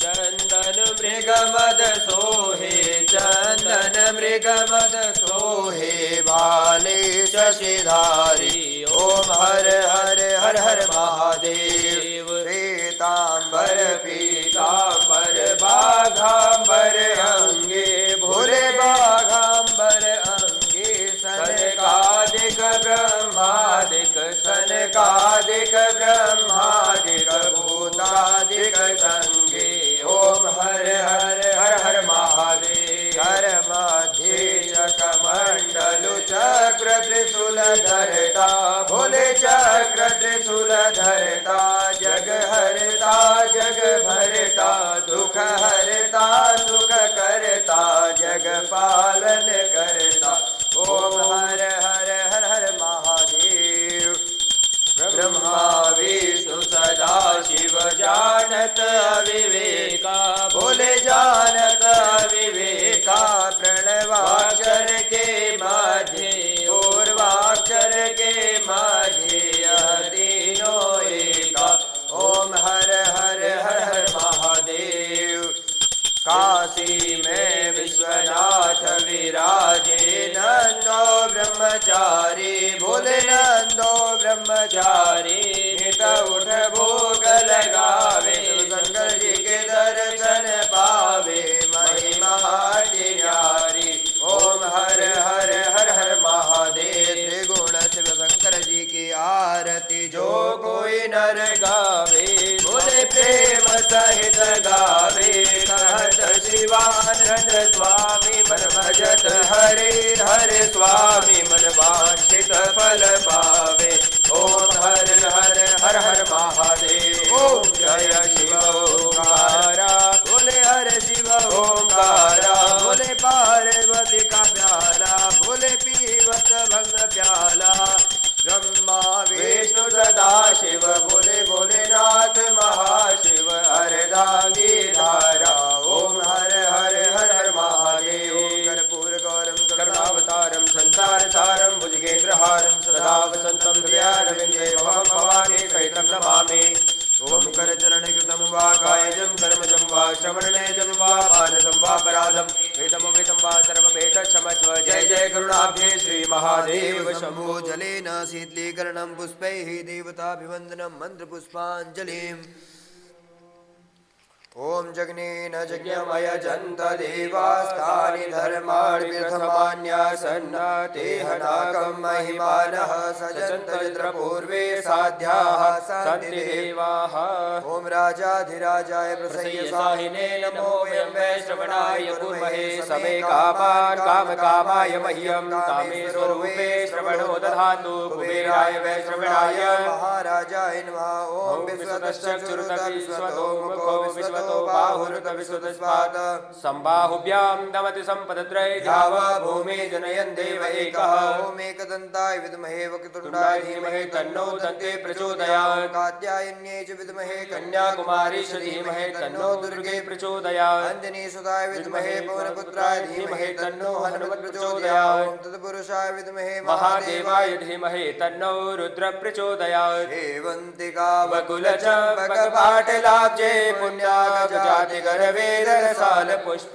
चंदन मृगमद सोहे चंदन मृगमद सोहे भाले शशिधारी। ओम हर हर हर हर महादेव। पीतांबर पीतांबर बाघांबर अंगे भोले बाघांबर अंगे। सनकादिक ब्रह्मादिक सनकादिक ब्रह्मादिक भूतादिक संगे। ओम हर हर हर हर महादेव। हर मध्ये चक्रमंडलु चक्र त्रिशूल धरता भोले चक्र त्रिशूल धरता। जग हरता जग भरता दुख हरता सुख करता जग पालन करता। ओम हर हर हर हर महादेव। ब्रह्मा विष्णु सदा शिव जानत अविवेका भोले जानत अविवेका। प्रणवाक्षर के माझे पूर्वाक्षर के माझे यह तीनों एका। ओम हर हर हर हर महादेव। काशी में विश्वनाथ विराजे नंदो ब्रह्मचारी भोले नंदो ब्रह्मचारी। नित उठ भोग लगावे शंकर जी के दर्शन पावे महिमा न्यारी। ओम हर हर हर हर महादेव। त्रिगुण शिव शंकर जी की आरती जो कोई नर गावे भोले प्रेम सहित गावे। कहत शिव देवानंद स्वामी मन भजत हरे हरे स्वामी मन वांछित फल पावे। ओम हर हर हर हर महादेव। ओम जय शिव ओंकारा बोले हर शिव ओंकारा। बोले पार्वती का प्याला बोले पीवत भंग प्याला ब्रह्मा विष्णु सदा शिव बोले भोलेनाथ महाशिव अर्धांगी धारा। ओम हर हर हर हर महादेव। कर्पूर गौरम करुणावतारम संसार सारम भुजगेन्द्रहारम सदा वसंतम हृदयारविंदे भवं भवानी सहितं नमामि। ओम कर चरण कृतम वा कायजम कर्मजम वा श्रवणनयजम वा मानसम वा पराधम वेदम वेदम वा सर्ववेदक्षमस्व। जय जय करुणाब्धे श्री महादेव शंभो। जलेन शीतलीकरणं पुष्पैः देवताभिवन्दनं मन्त्रपुष्पाञ्जलिम्। ओम जग्नेन यजन्त देवास्तानि धर्माणि प्रथमान्यासन्न तेहनाकं महिमानः सजन्त यत्र पूर्वे साध्याः सन्ति देवाः। ओम राजाधिराजाय प्रसय्यसाहिने नमो वयं वै श्रवणाय कुर्महे समे कामान् कामकामाय मह्यं कामेश्वरूपे श्रवणो दधातु कुबेराय वै श्रवणाय महाराजाय नमः। ओम विश्वतश्चक्षुरुत विश्वतो मुखो विश्वतो बाहुरुत विश्वतस्मात् सम्बाहुभ्यां दमति सम्पदत्रय द्यावा भूमि जनयन् देव एकः। ओम एकदन्ताय विद्महे तुण्डाय वक्रतुण्डाय धीमहि तन्नो दन्ते प्रचोदयात्। कात्यायन्यै च विद्महे कन्याकुमारी च धीमहि तन्नो दुर्गे प्रचोदयात्। अंजनीसुताय विद्महे पवनपुत्राय धीमहि तन्नो हनुमत् प्रचोदयात्। ओम तत्पुरुषाय विद्महे महादेवाय धीमहि तन्नो रुद्र प्रचोदयात्। हेवन्तिका वकुल चंपक पाटलाब्जे पुण्याग जाति कर वेद रसाल पुष्प